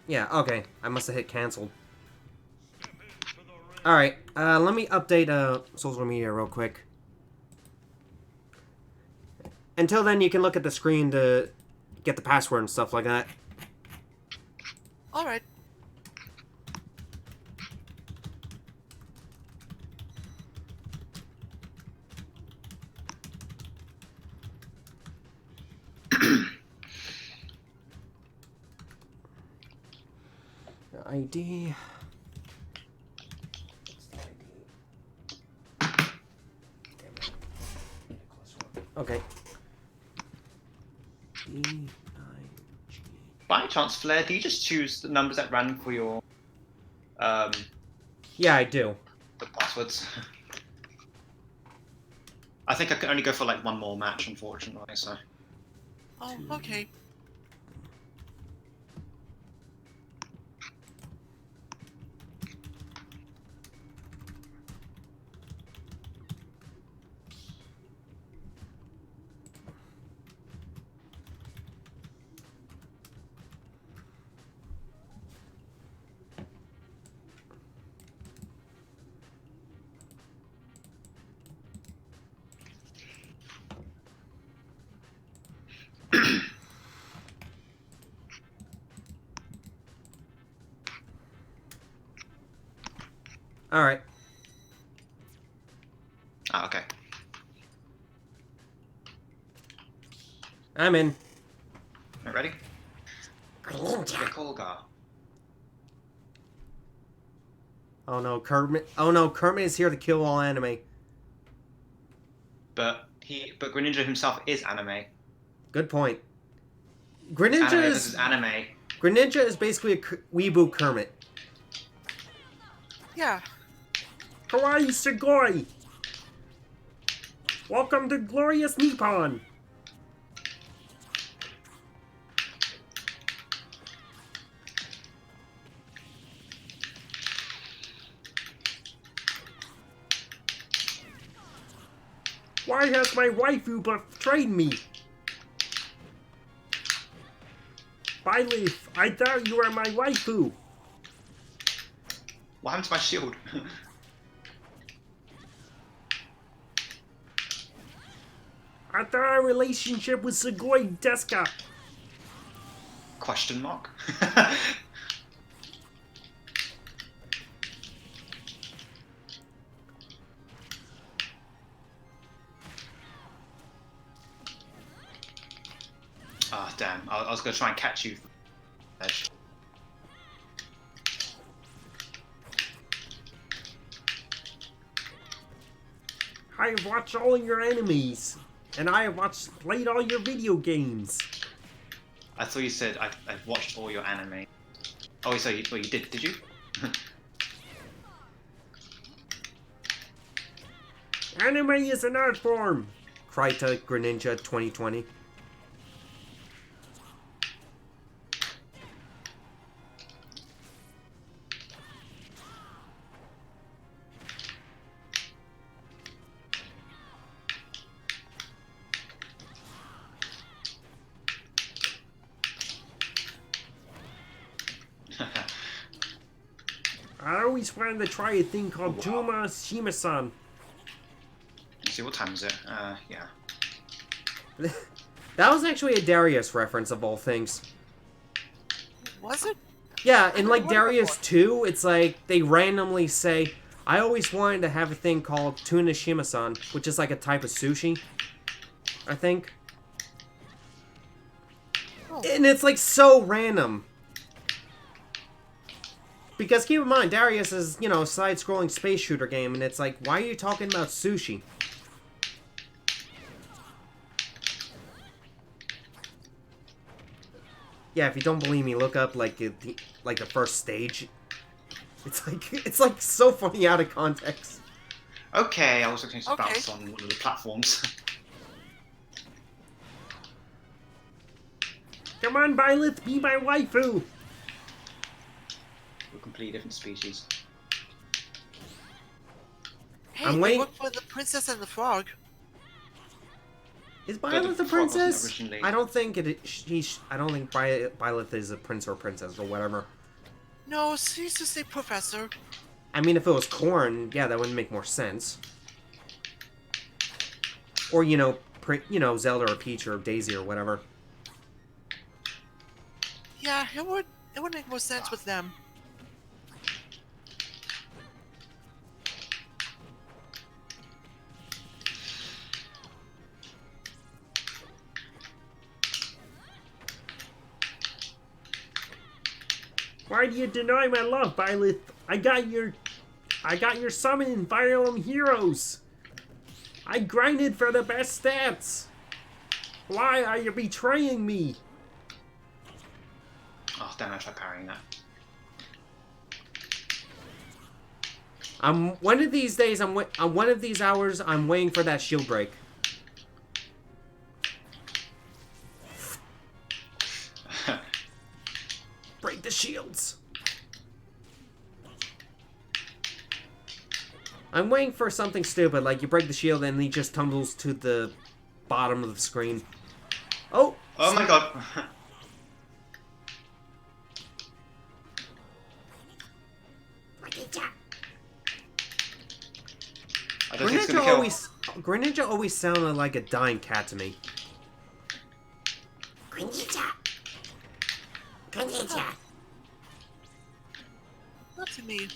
Yeah, okay. I must have hit cancel. Alright, let me update social media real quick. Until then, you can look at the screen to get the password and stuff like that. All right. ID. Okay. E9G. By chance, Flair, do you just choose the numbers at random for your Yeah, I do. the passwords? I think I can only go for like one more match, unfortunately. So Oh, okay. Alright. ah, okay. I'm in. Right, ready? Kolgar. Oh no, Kermit. Oh no, Kermit is here to kill all anime. But Greninja himself is anime. Good point. Greninja Anime is versus anime. Greninja is basically a weeboo Kermit. Yeah. Kawaii Sugoi! Welcome to glorious Nippon! Why has my waifu betrayed me? Byleaf, I thought you were my waifu. What happened to my shield? I thought our relationship with Sugoi Deska. Question mark. Ah, damn. I was going to try and catch you. Edge. I have watched all your enemies, and I have played all your video games. I thought you said I watched all your anime. Oh, so you did you? Anime is an art form! Kryta Greninja 2020. I always wanted to try a thing called Juma Shima-san. Let's see, what time is it? Yeah. That was actually a Darius reference of all things. Was it? Yeah, in like never heard of Darius one. 2, it's like they randomly say, I always wanted to have a thing called Tuna Shima-san, which is like a type of sushi, I think. Oh. And it's like so random. Because keep in mind, Darius is, you know, a side-scrolling space shooter game, and it's like, why are you talking about sushi? Yeah, if you don't believe me, look up like the first stage. It's like so funny out of context. Okay, I was looking to Okay. bounce on one of the platforms. Come on, Violet, be my waifu. We're completely different species. Hey, I'm they waiting- work for the Princess and the Frog. Is But Violet the the frog wasn't princess? originally- I don't think I don't think Violet is a prince or princess or whatever. No, she's just a professor. I mean, if it was Corn, yeah, that would make more sense. Or you know, Zelda or Peach or Daisy or whatever. Yeah, it would make more sense with them. Why do you deny my love, Violet? I got your summon in Fire Emblem Heroes. I grinded for the best stats. Why are you betraying me? Oh, damn, I tried parrying that. One of these days, on one of these hours, I'm waiting for that shield break. Break the shields. I'm waiting for something stupid, like you break the shield and he just tumbles to the bottom of the screen. Oh! Oh my god. Greninja. I don't think it's gonna kill. Greninja always sounded like a dying cat to me. Greninja. Greninja. Not to me.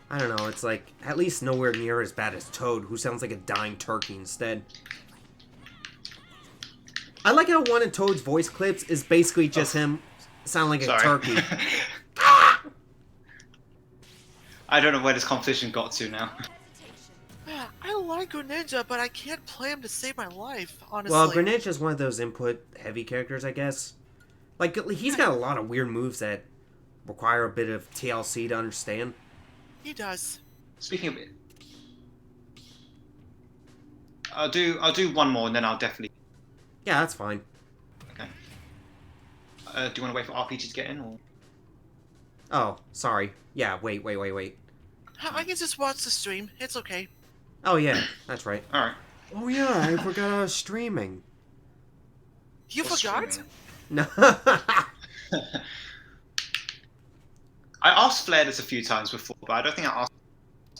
I don't know, it's like, at least nowhere near as bad as Toad, who sounds like a dying turkey instead. I like how one of Toad's voice clips is basically just him sound like a Sorry. turkey. I don't know where this competition got to now. Yeah, I like Greninja, but I can't play him to save my life, honestly. Well, Greninja's one of those input-heavy characters, I guess. Like, he's got a lot of weird moves that require a bit of TLC to understand. He does. Speaking of it, I'll do one more and then I'll definitely. Yeah, that's fine. Okay. Do you want to wait for RPG to get in or? Oh, sorry. Yeah, wait. I can just watch the stream. It's okay. Oh, yeah, that's right. All right. Oh, yeah, I forgot I was streaming. You What's forgot? streaming? No. I asked Flair this a few times before, but I don't think I asked.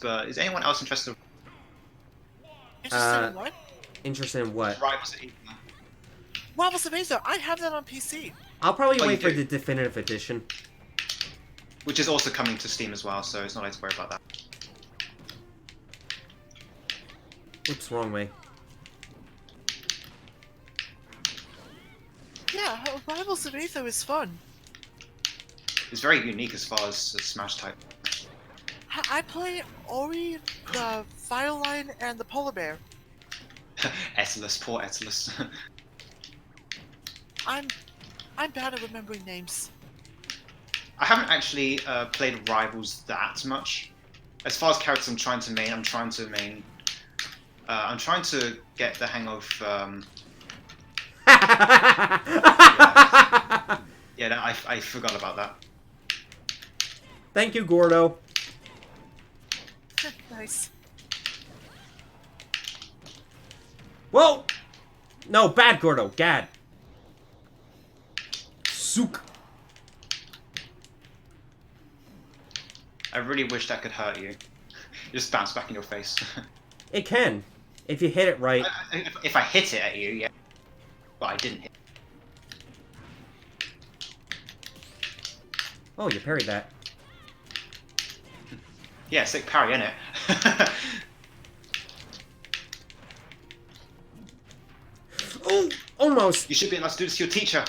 But is anyone else interested? Interested in what? Interested in what? Rivals at Eden? Marvel's Amazing. I have that on PC. I'll probably Oh, wait you for do? the definitive edition. Which is also coming to Steam as well, so it's not like to worry about that. Whoops, wrong way. Yeah, Rivals of Aether is fun. It's very unique as far as the Smash type. I play Ori, the Fireline, and the Polar Bear. Etlus, poor Etlus. I'm bad at remembering names. I haven't actually played Rivals that much. As far as characters I'm trying to get the hang of. Yeah, no, I forgot about that. Thank you, Gordo. Nice. Whoa! No, bad Gordo. Gad. Sook. I really wish that could hurt you. Just bounce back in your face. It can, if you hit it right. If I hit it at you, yeah. But I didn't hit. Oh, you parried that. Yeah, sick parry, innit? Oh, almost. You should be allowed to do this to your teacher.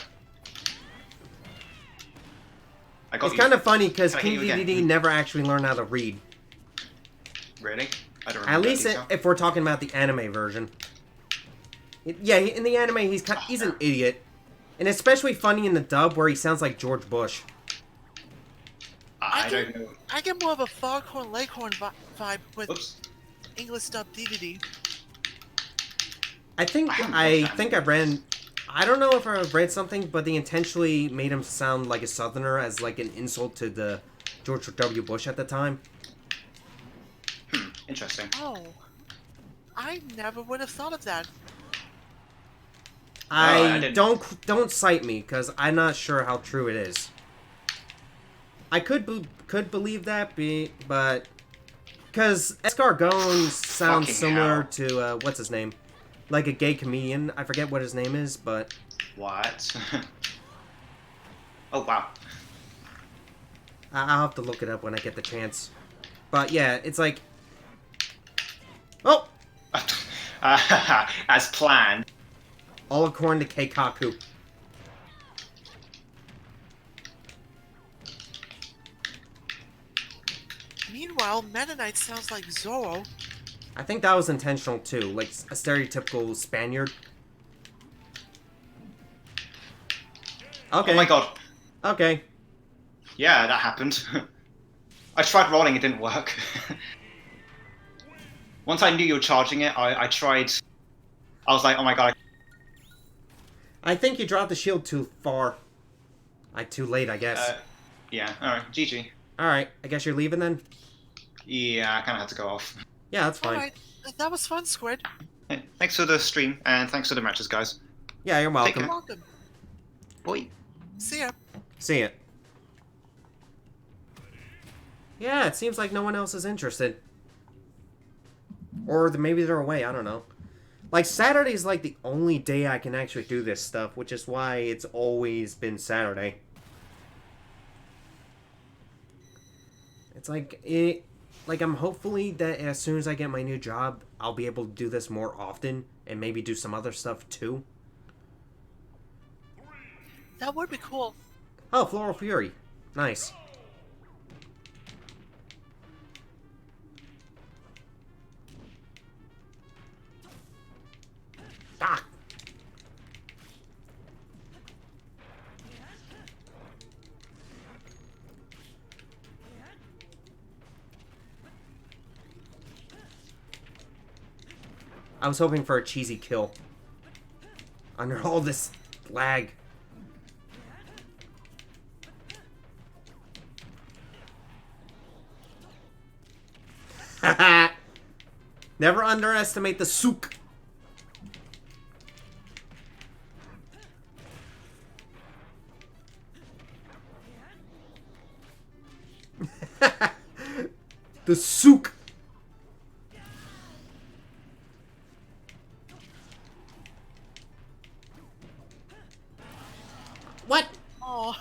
I got It's you. kind of funny because Can I hit you KDD again? never actually learned how to read. Really? I don't At remember least that detail. if we're talking about the anime version. Yeah, in the anime, he's an idiot. And especially funny in the dub where he sounds like George Bush. I don't know. I get more of a Foghorn Leghorn vibe with Oops. English dub DVD. I think I read. I don't know if I read something, but they intentionally made him sound like a Southerner as like an insult to the George W. Bush at the time. Interesting. Oh, I never would have thought of that. I I didn't. don't cite me because I'm not sure how true it is. I could believe that, but because Escargot sounds Fucking similar hell. to what's his name, like a gay comedian. I forget what his name is, but What? Oh wow. I'll have to look it up when I get the chance. But yeah, it's like, oh, As planned. all according to Keikaku. Meanwhile, Mennonite sounds like Zorro. I think that was intentional too, like a stereotypical Spaniard. Okay. Oh my god. Okay. Yeah, that happened. I tried rolling, it didn't work. Once I knew you were charging it, I tried. I was like, oh my god. I think you dropped the shield too far. Like too late, I guess. Yeah, alright, GG. Alright, I guess you're leaving then? Yeah, I kind of had to go off. Yeah, that's fine. Alright, that was fun, Squid. Hey, thanks for the stream, and thanks for the matches, guys. Yeah, you're welcome. care. Welcome. Boy. See ya. See it. Yeah, it seems like no one else is interested. Or maybe they're away, I don't know. Like, Saturday's like the only day I can actually do this stuff, which is why it's always been Saturday. It's like, I'm hopefully that as soon as I get my new job, I'll be able to do this more often, and maybe do some other stuff too. That would be cool. Oh, Floral Fury. Nice. Ah! I was hoping for a cheesy kill. Under all this lag. Never underestimate the souk. The souk. What? Oh,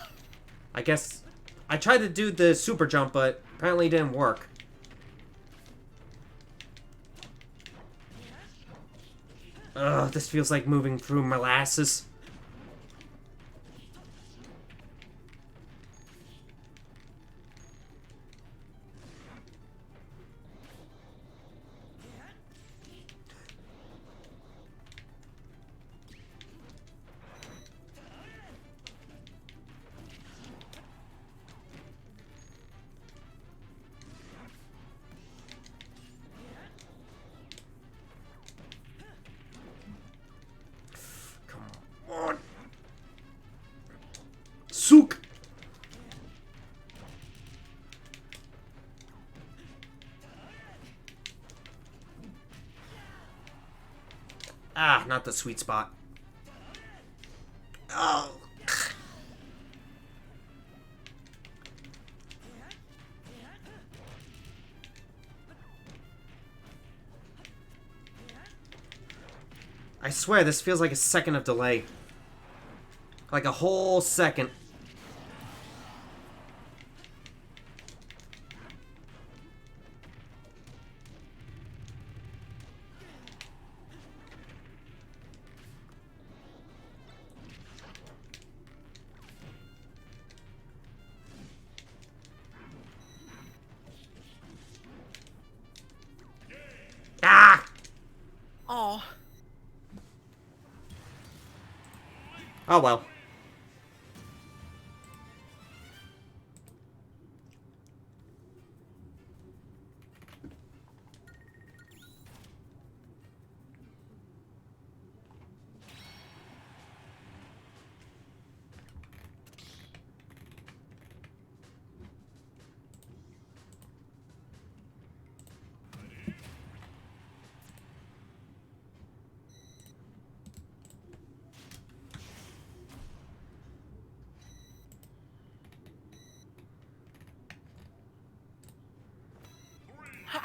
I guess I tried to do the super jump, but apparently it didn't work. Ugh, this feels like moving through molasses. Come on. Souk. Ah, not the sweet spot. Oh. I swear, this feels like a second of delay. Like a whole second. Ah! Oh, Oh well.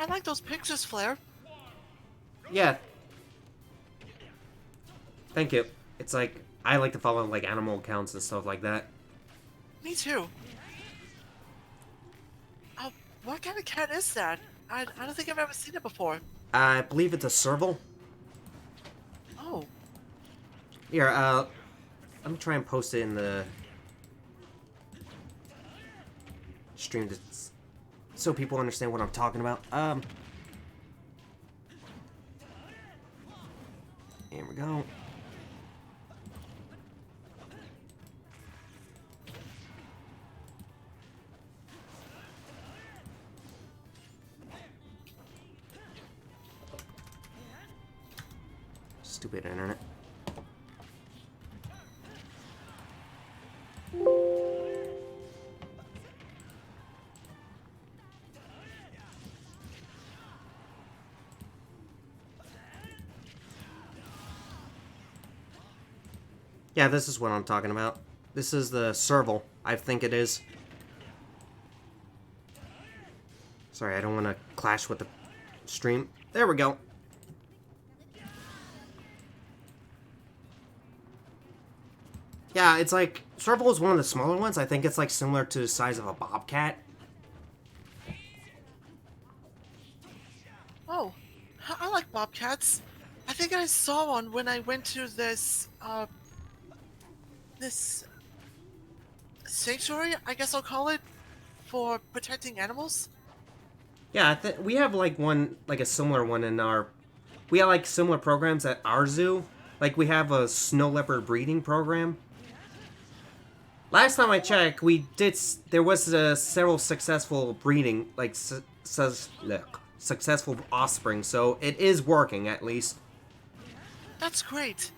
I like those pictures, Flair. Yeah. Thank you. It's like, I like to follow like animal accounts and stuff like that. Me too. What kind of cat is that? I don't think I've ever seen it before. I believe it's a serval. Oh, Here, let me try and post it in the stream so people understand what I'm talking about. Here we go. Stupid internet. Yeah, this is what I'm talking about. This is the serval, I think it is. Sorry, I don't want to clash with the stream. There we go. Yeah, it's like, serval is one of the smaller ones. I think it's like similar to the size of a bobcat. oh, I like bobcats. I think I saw one when I went to this sanctuary, I guess I'll call it, for protecting animals. Yeah, we have like a similar one in our... We have like similar programs at our zoo. Like we have a snow leopard breeding program. Last time I checked, there was several successful breeding, like successful offspring, so it is working at least. That's great.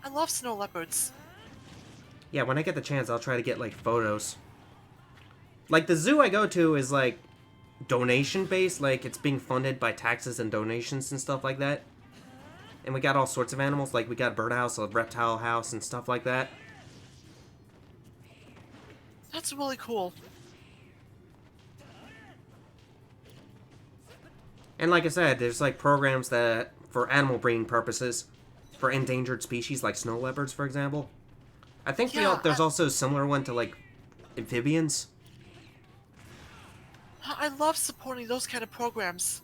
I love snow leopards. Yeah, when I get the chance, I'll try to get like photos. Like the zoo I go to is like donation based, like it's being funded by taxes and donations and stuff like that. And we got all sorts of animals, like we got birdhouse, a reptile house, and stuff like that. That's really cool. And like I said, there's like programs that for animal breeding purposes, for endangered species like snow leopards, for example. I think there's also a similar one to like amphibians. I love supporting those kind of programs.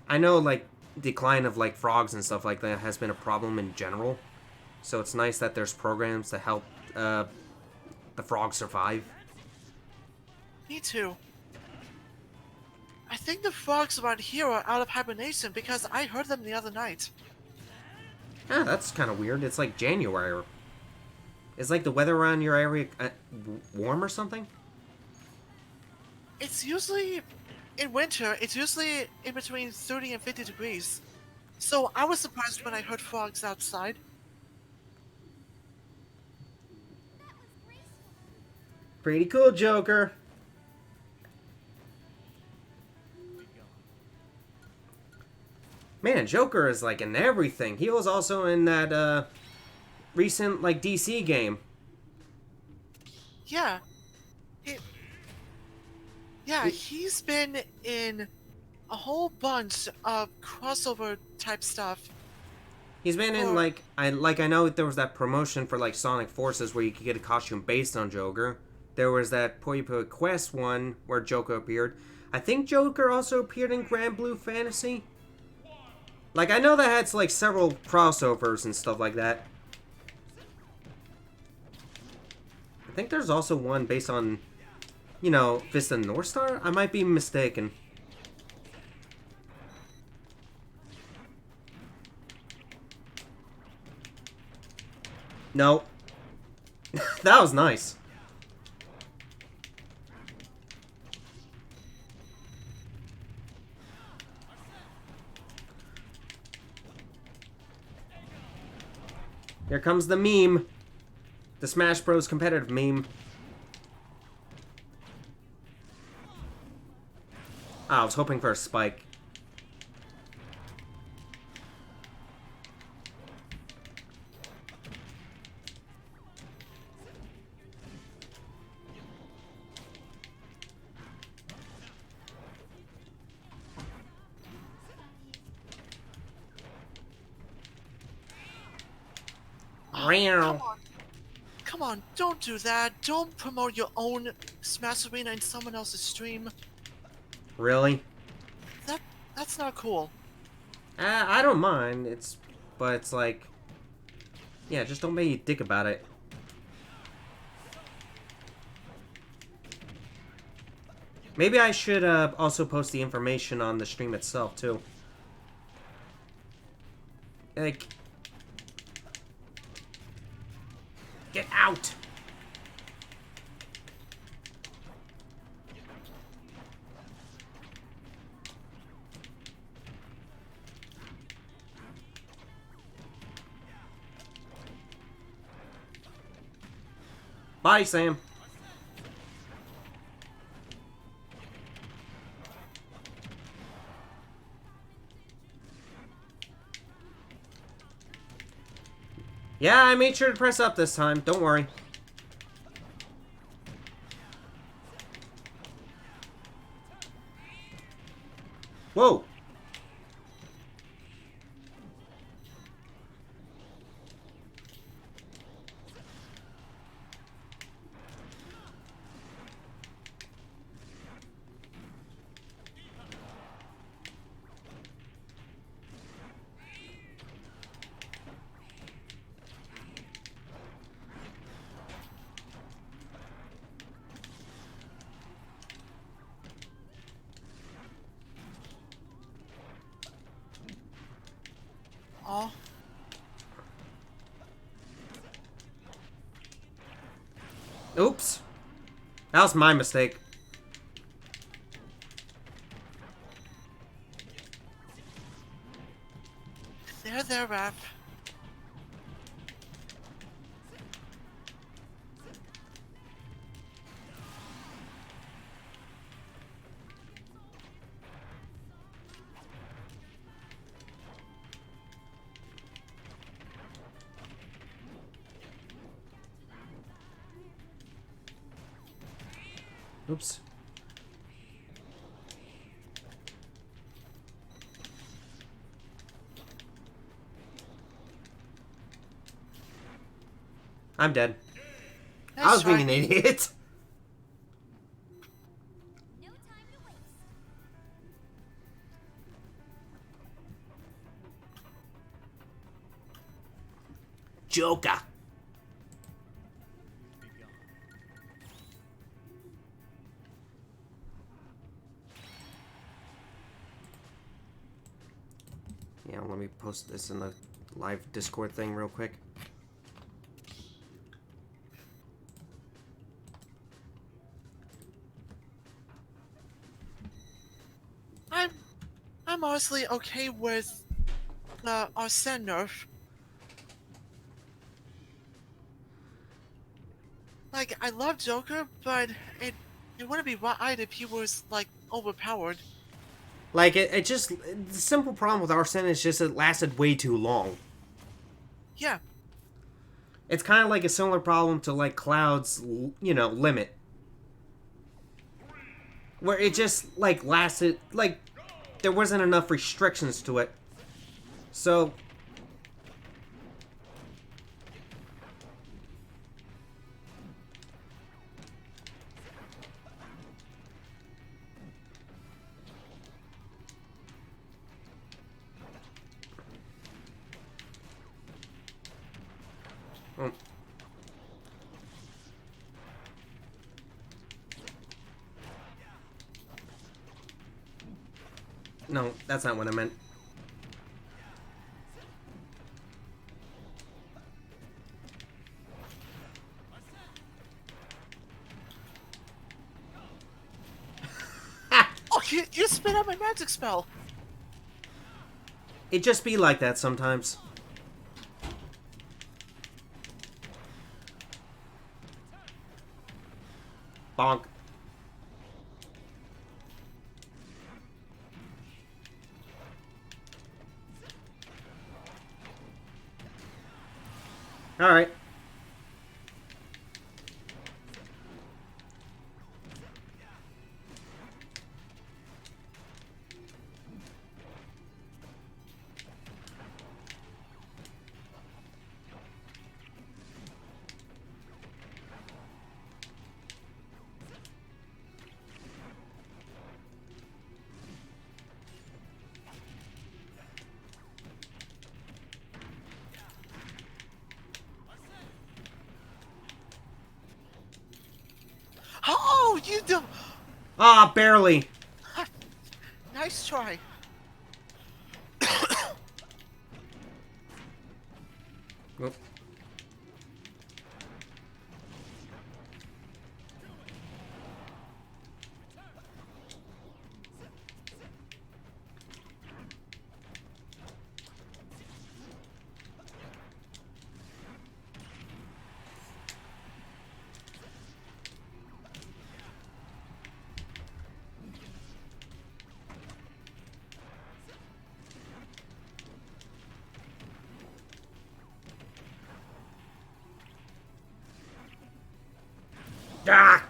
I know like decline of like frogs and stuff like that has been a problem in general. So it's nice that there's programs to help the frogs survive. Me too. I think the frogs around here are out of hibernation because I heard them the other night. Ah, that's kind of weird. It's like January. Is like the weather around your area warm or something? It's usually, in winter, it's usually in between 30 and 50 degrees. So I was surprised when I heard frogs outside. Pretty cool, Joker. Man, Joker is like in everything. He was also in that recent like DC game. Yeah. Yeah, he's been in a whole bunch of crossover type stuff. He's been in Or- I know there was that promotion for like Sonic Forces where you could get a costume based on Joker. There was that Puyo Puyo Quest one where Joker appeared. I think Joker also appeared in Grand Blue Fantasy. Like, I know that had like several crossovers and stuff like that. I think there's also one based on, you know, Fist of the North Star? I might be mistaken. No. That was nice. Here comes the meme. The Smash Bros. Competitive meme. I was hoping for a spike. Come on. Come on, don't do that. Don't promote your own Smash Arena in someone else's stream. Really? That's not cool. I don't mind. But it's like, yeah, just don't be a dick about it. Maybe I should also post the information on the stream itself too. Like, get out! Bye, Sam. Yeah, I made sure to press up this time. Don't worry. Whoa. Oh, Oops. That was my mistake. there, Raph. Oops. I'm dead. I was being an idiot. No time to waste. Joker. Yeah, let me post this in the live Discord thing real quick. I'm honestly okay with our Sen nerf. Like, I love Joker, but it wouldn't be right if he was like overpowered. Like, it just... The simple problem with Arsene is just it lasted way too long. Yeah, It's kind of like a similar problem to, like, Cloud's, you know, limit. Where it just, like, lasted... Like, there wasn't enough restrictions to it. So oh. No, that's not what I meant. Oh, you spit out my magic spell. It just be like that sometimes. Bonk. Alright. Oh, you do. Ah, barely. Nice try. Oop. Ah!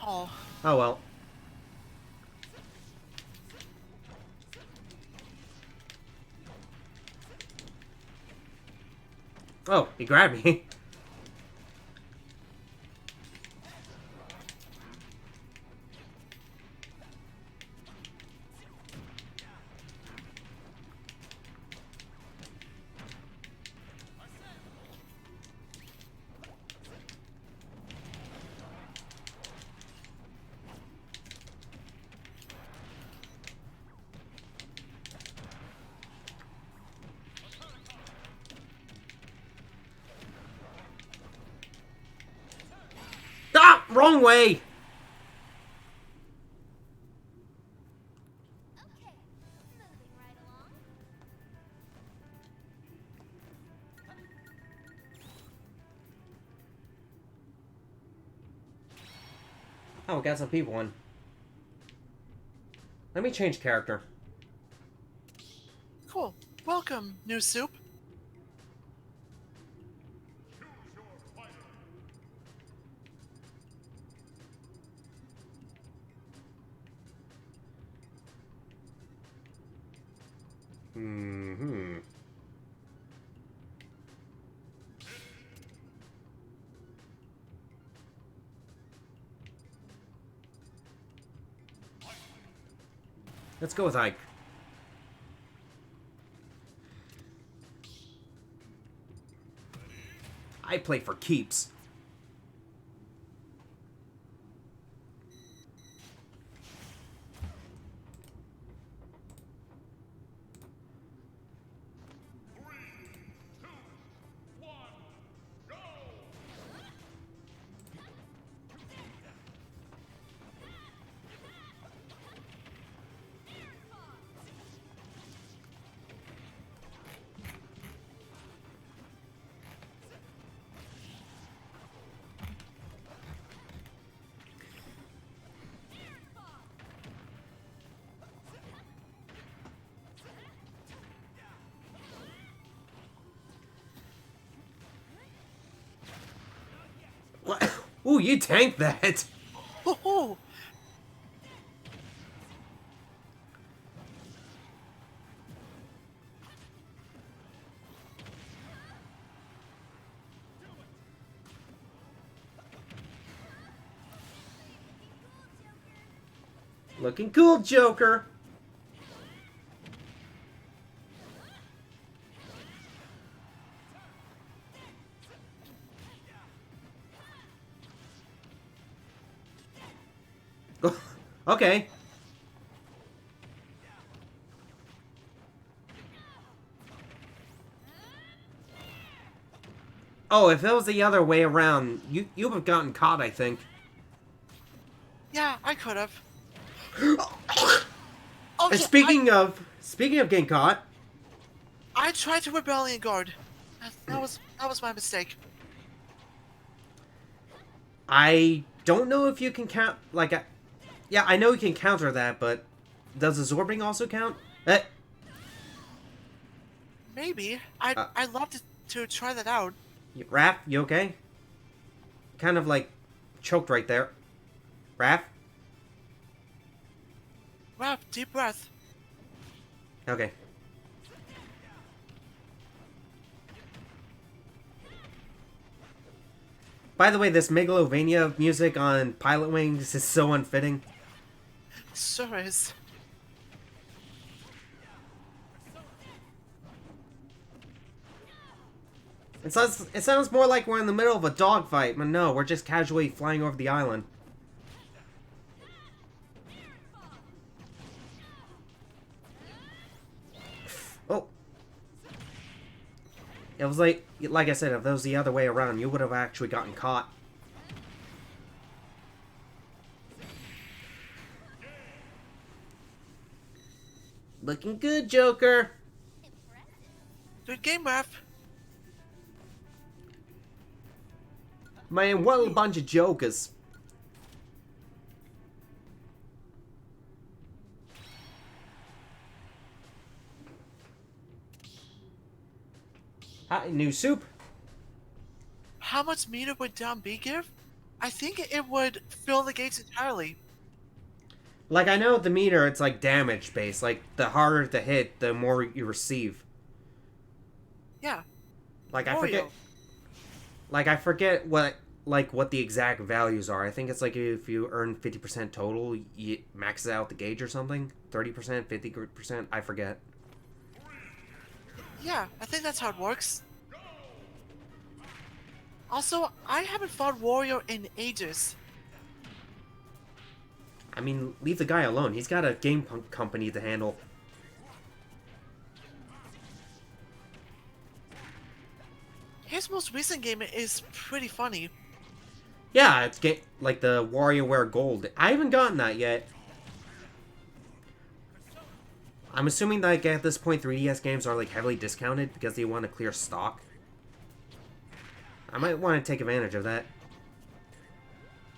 Oh. Oh well. Oh, he grabbed me. Ah! Wrong way! Okay, moving right along. Oh, we got some people in. Let me change character. Cool. Welcome, new soup. Mm-hmm. Let's go with Ike. I play for keeps. Ooh, you tanked that. Woohoo! Looking cool, Joker. Okay. Oh, if it was the other way around, you would have gotten caught, I think. Yeah, I could have. Oh And yeah, speaking of getting caught, I tried to rebellion guard. That was my mistake. I don't know if you can count. Yeah, I know you can counter that, but does absorbing also count? Maybe I'd love to try that out. Raph, you okay? Kind of like choked right there. Raph? Raph, deep breath. Okay. By the way, this Megalovania music on Pilot Wings is so unfitting. Sure is. It sounds more like we're in the middle of a dogfight, but no, we're just casually flying over the island. Oh. It was like I said, if that was the other way around, you would have actually gotten caught. Looking good, Joker. Good game, Raph. Man, what a bunch of jokers. Hi, new soup. How much meter would down B give? I think it would fill the gates entirely. Like, I know the meter, it's like damage based. Like, the harder the hit, the more you receive. Yeah. Like, I Oreo. forget. Like, I forget what the exact values are. I think it's like if you earn 50% total, you maxes out the gauge or something. 30%, 50%, I forget. Yeah, I think that's how it works. Also, I haven't fought Wario in ages. I mean, leave the guy alone. He's got a game company to handle. His most recent game is pretty funny. Yeah, it's like the WarioWare Gold. I haven't gotten that yet. I'm assuming that like, at this point 3DS games are like heavily discounted because they want to clear stock. I might want to take advantage of that.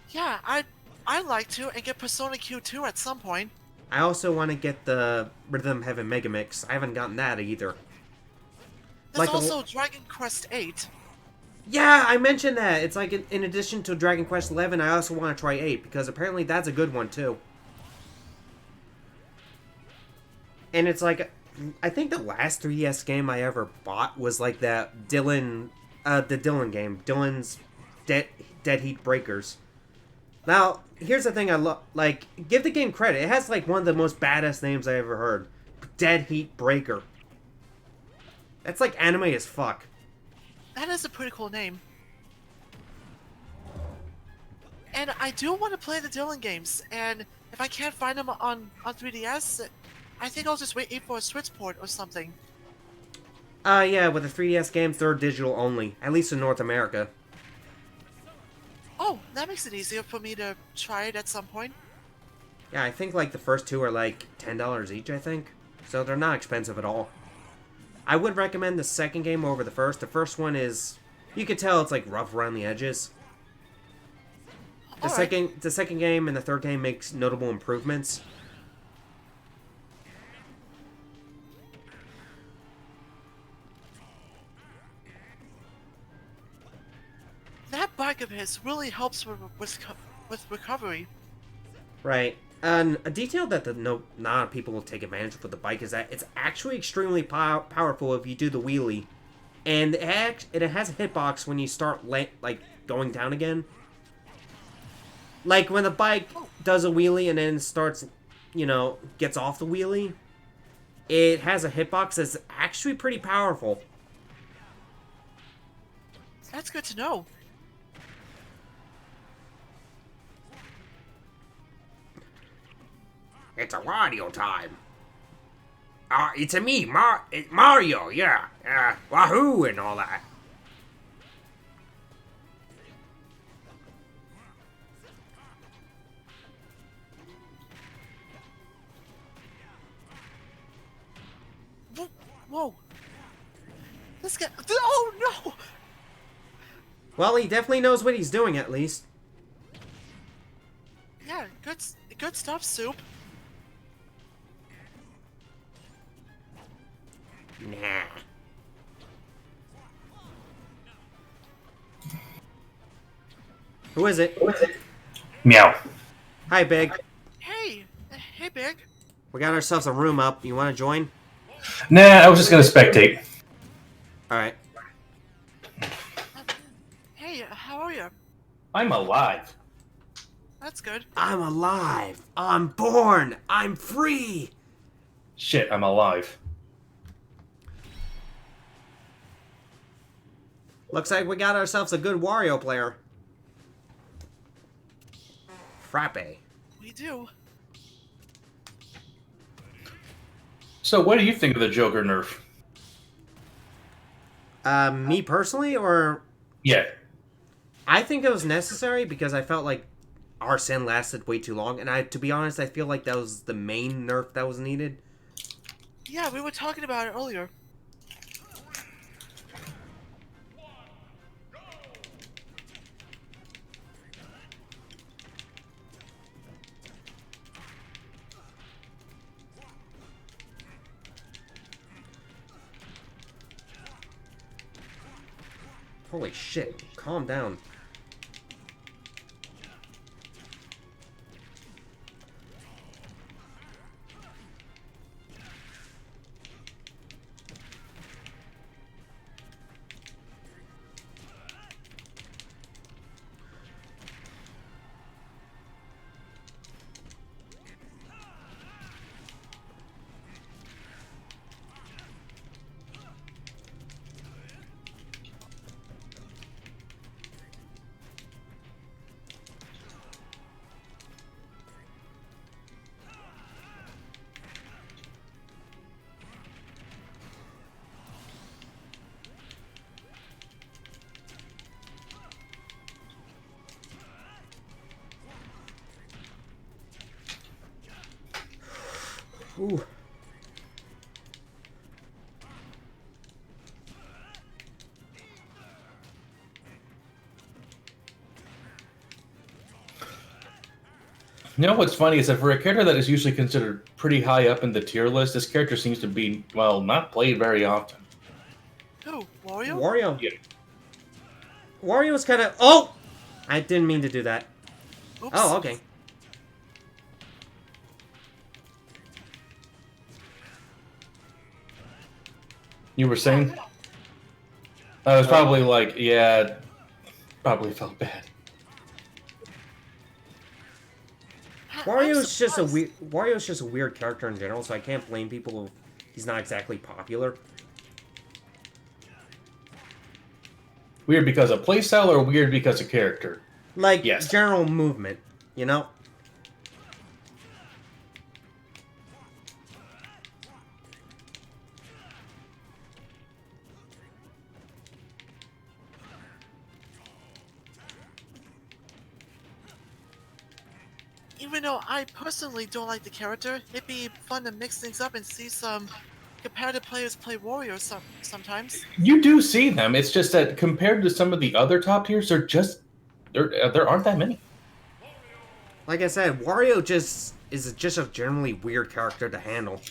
Yeah, I'd like to and get Persona Q2 at some point. I also want to get the Rhythm Heaven Mega Mix. I haven't gotten that either. There's Like also Dragon Quest VIII. Yeah, I mentioned that. It's like in addition to Dragon Quest XI, I also want to try 8 because apparently that's a good one too. And it's like, I think the last 3DS game I ever bought was like that the Dylan game, Dylan's Dead Heat Breakers. Now, here's the thing I love, like, give the game credit. It has like one of the most badass names I ever heard. Dead Heat Breaker. That's like anime as fuck. That is a pretty cool name. And I do want to play the Dylan games, and if I can't find them on 3DS, I think I'll just wait for a Switch port or something. Yeah, with the 3DS games, they're digital only, at least in North America. Oh, that makes it easier for me to try it at some point. Yeah, I think like the first two are like $10 each, I think. So they're not expensive at all. I would recommend the second game over the first. The first one is, you could tell it's like rough around the edges. The second game and the third game makes notable improvements. That bike of his really helps with recovery. Right. And a detail that not a lot of people will take advantage of with the bike is that it's actually extremely powerful if you do the wheelie. And it has a hitbox when you start going down again. Like when the bike does a wheelie and then starts, gets off the wheelie, it has a hitbox that's actually pretty powerful. That's good to know. It's a Wario time. It's a me, Mario, yeah. Wahoo and all that. Whoa. This guy. Oh no! Well, he definitely knows what he's doing, at least. Yeah, good stuff, Soup. Nah. Who is it? Meow. Hi, Big. Hey, Big. We got ourselves a room up. You want to join? Nah, I was just gonna spectate. Alright. Hey, how are you? I'm alive. That's good. I'm alive. I'm born. I'm free. Shit, I'm alive. Looks like we got ourselves a good Wario player. Frappe. We do. So, what do you think of the Joker nerf? Me personally, or... Yeah. I think it was necessary because I felt like Arsene lasted way too long. And to be honest, I feel like that was the main nerf that was needed. Yeah, we were talking about it earlier. Holy shit, calm down. Ooh. You know what's funny is that for a character that is usually considered pretty high up in the tier list, this character seems to be, well, not played very often. Who? Wario? Wario. Yeah. Wario's kind of... Oh! I didn't mean to do that. Oops. Oh, okay. You were saying? I was probably like, yeah, probably felt bad. I'm Wario's just a surprised. weird character in general, so I can't blame people if he's not exactly popular. Weird because of playstyle or weird because of character? Like, Yes. general movement, you know? Even though I personally don't like the character, it'd be fun to mix things up and see some competitive players play Wario sometimes. You do see them. It's just that compared to some of the other top tiers, there aren't that many. Like I said, Wario is just a generally weird character to handle.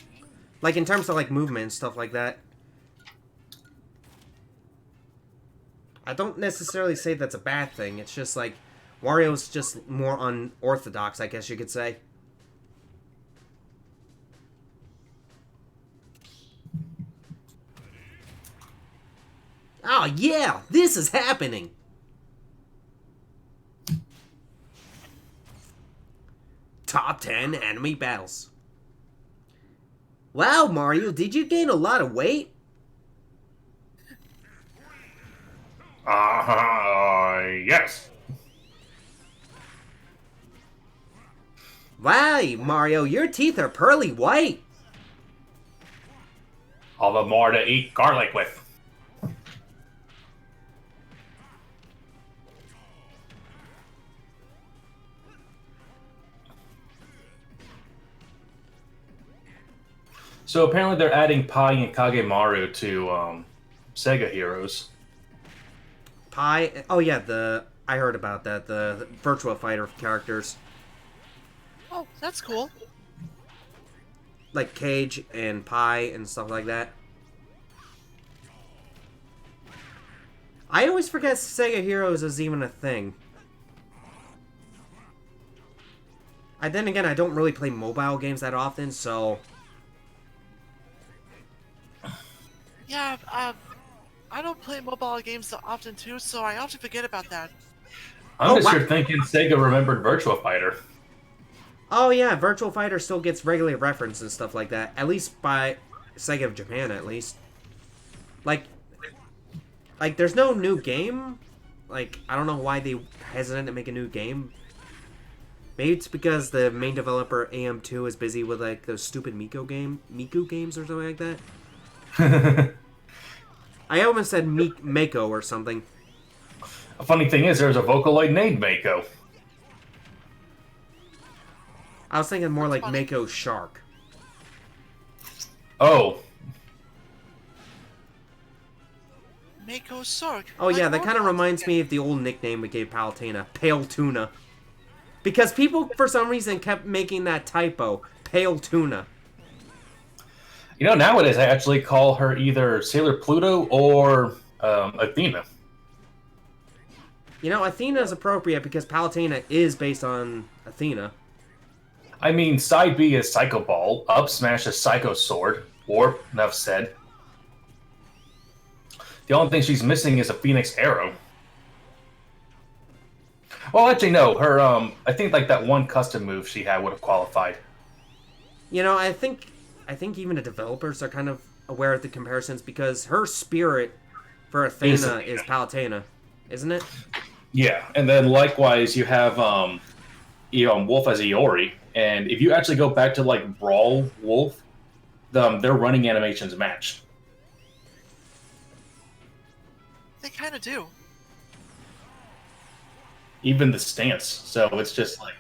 Like, in terms of, like, movement and stuff like that. I don't necessarily say that's a bad thing. It's just like Wario's just more unorthodox, I guess you could say. Oh yeah, this is happening. Top 10 enemy battles. Wow, Mario, did you gain a lot of weight? Yes. Wow, Mario, your teeth are pearly white. All the more to eat garlic with. So apparently they're adding Pi and Kagemaru to Sega Heroes. Pi, oh yeah, I heard about that, the Virtua Fighter characters. Oh, that's cool. Like Cage and Pi and stuff like that. I always forget Sega Heroes is even a thing. Then again, I don't really play mobile games that often, so... Yeah, I don't play mobile games so often too, so I often forget about that. I'm just wow. here thinking Sega remembered Virtua Fighter. Oh yeah, Virtual Fighter still gets regular reference and stuff like that. At least by Sega of Japan, at least. Like, there's no new game. Like, I don't know why they hesitant to make a new game. Maybe it's because the main developer AM2 is busy with like those stupid Miku games or something like that. I almost said Mako or something. A funny thing is, there's a Vocaloid named Mako. I was thinking more like funny. Mako Shark. Oh, Mako Sark. Oh yeah, that kind of reminds me of the old nickname we gave Palutena, Pale Tuna. Because people, for some reason, kept making that typo, Pale Tuna. you know, nowadays I actually call her either Sailor Pluto or Athena. You know, Athena is appropriate because Palutena is based on Athena. I mean, side B is Psycho Ball, up smash is Psycho Sword, or enough said. The only thing she's missing is a Phoenix Arrow. Well, actually, no. Her, I think like that one custom move she had would have qualified. You know, I think even the developers are kind of aware of the comparisons because her spirit for Athena is Palutena, isn't it? Yeah, and then likewise you have Wolf as Iori, and if you actually go back to like Brawl Wolf, their running animations match. They kind of do. Even the stance, so it's just like...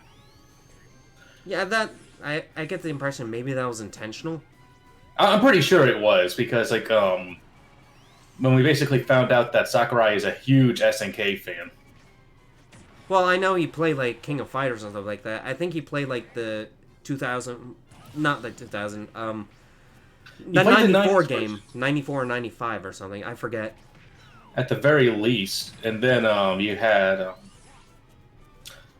Yeah, that I get the impression maybe that was intentional. I'm pretty sure it was, because like when we basically found out that Sakurai is a huge SNK fan. Well, I know he played like King of Fighters and stuff like that. I think he played like the 2000, not the 2000, the played the 94 90s game, 94 or 95 or something. I forget. At the very least, and then you had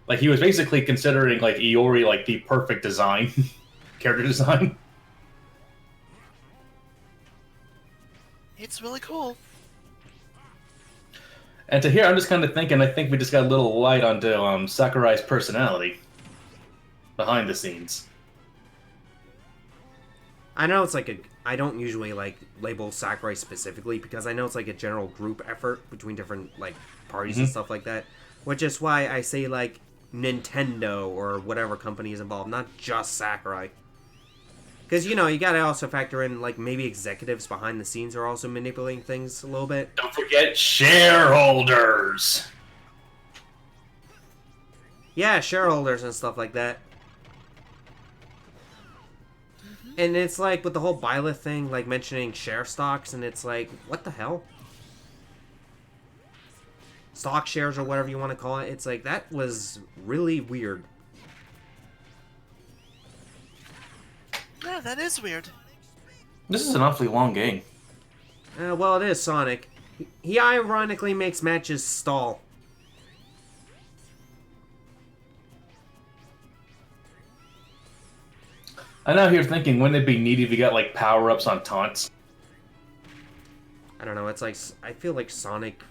like he was basically considering like Iori like the perfect design, character design. It's really cool. And to here, I'm just kind of thinking, I think we just got a little light onto Sakurai's personality behind the scenes. I know it's like I don't usually like label Sakurai specifically because I know it's like a general group effort between different like parties and stuff like that. Which is why I say like Nintendo or whatever company is involved, not just Sakurai. Because, you know, you gotta also factor in, like, maybe executives behind the scenes are also manipulating things a little bit. Don't forget shareholders! Yeah, shareholders and stuff like that. And it's like, with the whole Byleth thing, like, mentioning share stocks, and it's like, what the hell? Stock shares or whatever you want to call it. It's like, that was really weird. Yeah, that is weird. This is an awfully long game. Well, it is Sonic. He ironically makes matches stall. I know you're thinking, wouldn't it be neat if you got like power-ups on taunts? I don't know, it's like, I feel like Sonic...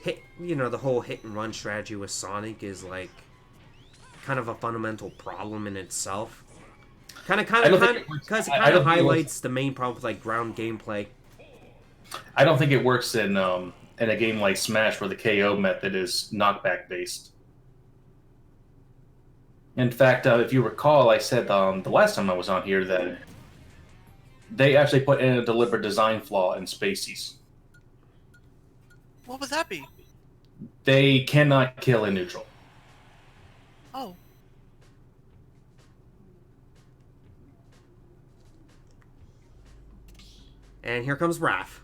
the whole hit and run strategy with Sonic is like kind of a fundamental problem in itself. Because it kind of highlights the main problem with like ground gameplay. I don't think it works in a game like Smash where the KO method is knockback based. In fact, if you recall, I said the last time I was on here that they actually put in a deliberate design flaw in Spaceys. What would that be? They cannot kill in neutral. Oh. And here comes Raph.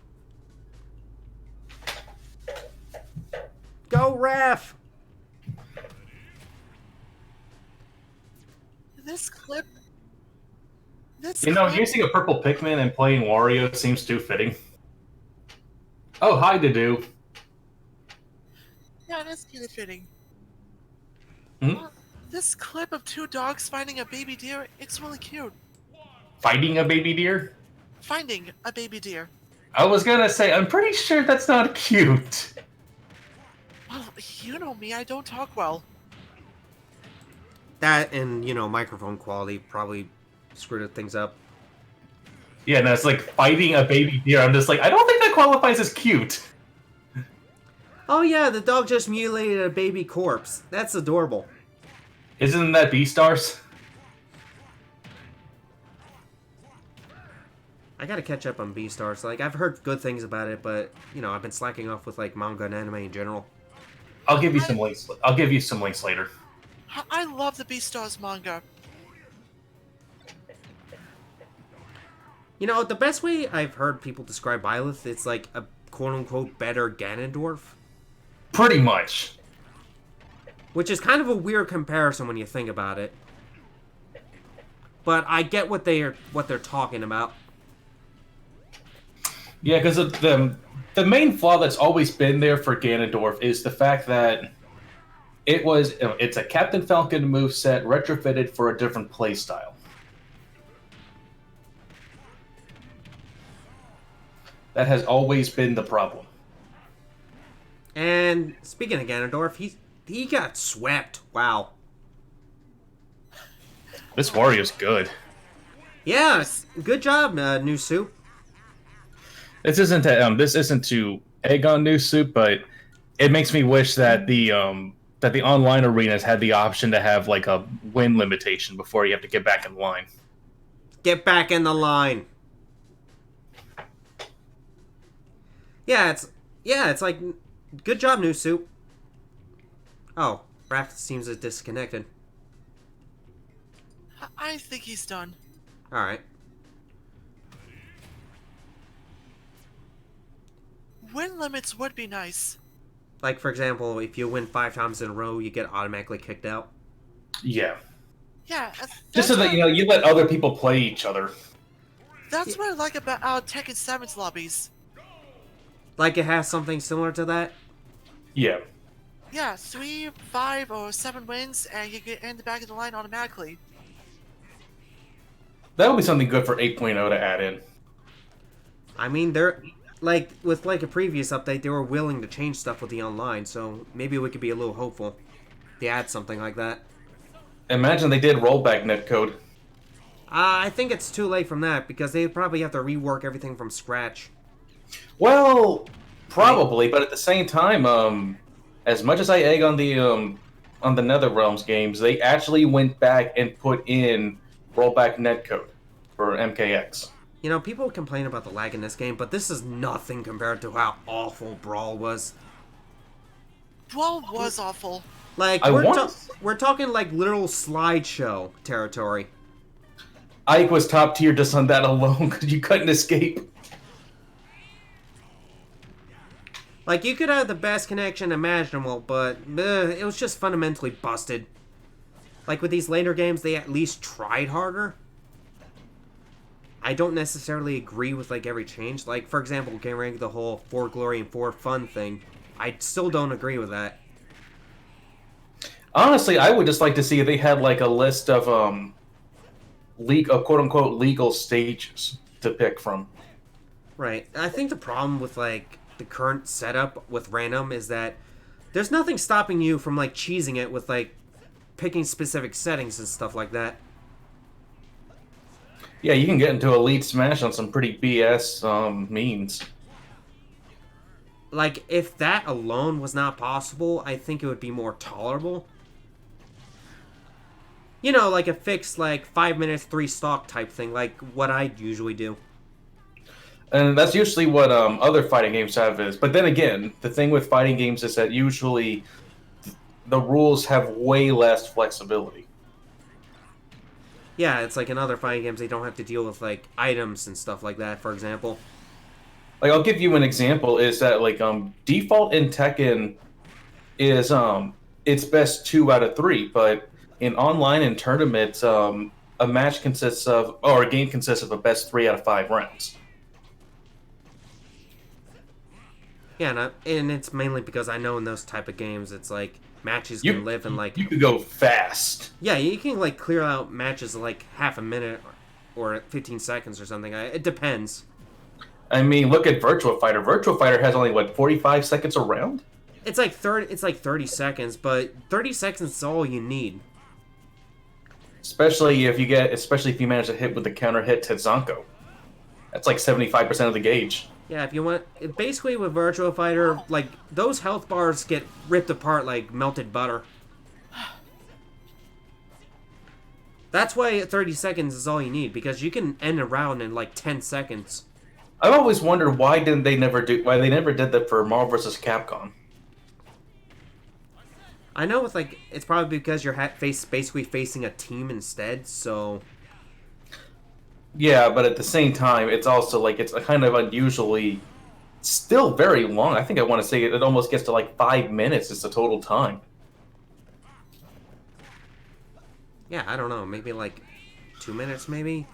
Go, Raph! This clip. Using a purple Pikmin and playing Wario seems too fitting. Oh, hi, Dedue. Yeah, that's kind of fitting. Hmm? This clip of two dogs finding a baby deer, it's really cute. Fighting a baby deer? Finding a baby deer. I was gonna say, I'm pretty sure that's not cute. Well, you know me, I don't talk well. That and, microphone quality probably screwed things up. Yeah, no, it's like fighting a baby deer. I'm just like, I don't think that qualifies as cute. Oh yeah, the dog just mutilated a baby corpse. That's adorable. Isn't that Beastars? I gotta catch up on Beastars. Like, I've heard good things about it, but, I've been slacking off with, like, manga and anime in general. I'll give you some links. I'll give you some links later. I love the Beastars manga. The best way I've heard people describe Byleth, it's like a quote-unquote better Ganondorf. Pretty much. Which is kind of a weird comparison when you think about it. But I get what they're talking about. Yeah, because the main flaw that's always been there for Ganondorf is the fact that it's a Captain Falcon moveset retrofitted for a different playstyle. That has always been the problem. And speaking of Ganondorf, he got swept. Wow. This Wario's good. Yeah, good job, New Soup. This isn't to egg on New Soup, but it makes me wish that the online arenas had the option to have like a win limitation before you have to get back in line. Get back in the line. Yeah, it's like, good job, New Soup. Oh, Raph seems disconnected. I think he's done. Alright. Win limits would be nice. Like, for example, if you win 5 times in a row, you get automatically kicked out. Yeah. Yeah. Just so that you let other people play each other. That's what I like about Tekken 7's lobbies. Like it has something similar to that? Yeah. Yeah, 3, 5, or 7 wins, and you get in the back of the line automatically. That'll be something good for 8.0 to add in. I mean, they're... Like, with like a previous update, they were willing to change stuff with the online, so maybe we could be a little hopeful. They add something like that. Imagine they did rollback netcode. I think it's too late from that, because they probably have to rework everything from scratch. Well, probably, but at the same time, as much as I egg on the NetherRealms games, they actually went back and put in rollback netcode for MKX. People complain about the lag in this game, but this is nothing compared to how awful Brawl was. Brawl was awful. Like, we're talking like literal slideshow territory. Ike was top tier just on that alone because you couldn't escape. Like, you could have the best connection imaginable, but it was just fundamentally busted. Like, with these later games, they at least tried harder. I don't necessarily agree with like every change. Like for example, getting rid of the whole 4 glory and 4 fun thing. I still don't agree with that. Honestly, I would just like to see if they had like a list of quote unquote legal stages to pick from. Right. I think the problem with like the current setup with random is that there's nothing stopping you from like cheesing it with like picking specific settings and stuff like that. Yeah, you can get into Elite Smash on some pretty BS means. Like if that alone was not possible, I think it would be more tolerable. You know, like a fixed like 5 minutes 3 stock type thing, like what I usually do. And that's usually what other fighting games have is. But then again, the thing with fighting games is that usually the rules have way less flexibility. Yeah, it's like in other fighting games they don't have to deal with like items and stuff like that, for example. Like I'll give you an example is that like default in Tekken is it's best 2 out of 3, but in online and tournaments a match consists of or a game consists of a best 3 out of 5 rounds. Yeah, and it's mainly because I know in those type of games, it's like matches can live in like you could go fast. yeah, you can like clear out matches in like half a minute or 15 seconds or something. It depends. I mean, look at Virtua Fighter. Virtua Fighter has only what 45 seconds a round. It's like 30 seconds, but 30 seconds is all you need. Especially if you manage to hit with the counter hit Tetsunko. That's like 75% of the gauge. Yeah, if you want, basically with Virtua Fighter, like those health bars get ripped apart like melted butter. That's why 30 seconds is all you need, because you can end a round in like 10 seconds. I've always wondered why they never did that for Marvel vs. Capcom. I know it's like it's probably because you're basically facing a team instead, so Yeah, but at the same time, it's also like it's a kind of unusually still very long. I think I want to say it almost gets to like 5 minutes is the total time. yeah, I don't know, maybe like 2 minutes, maybe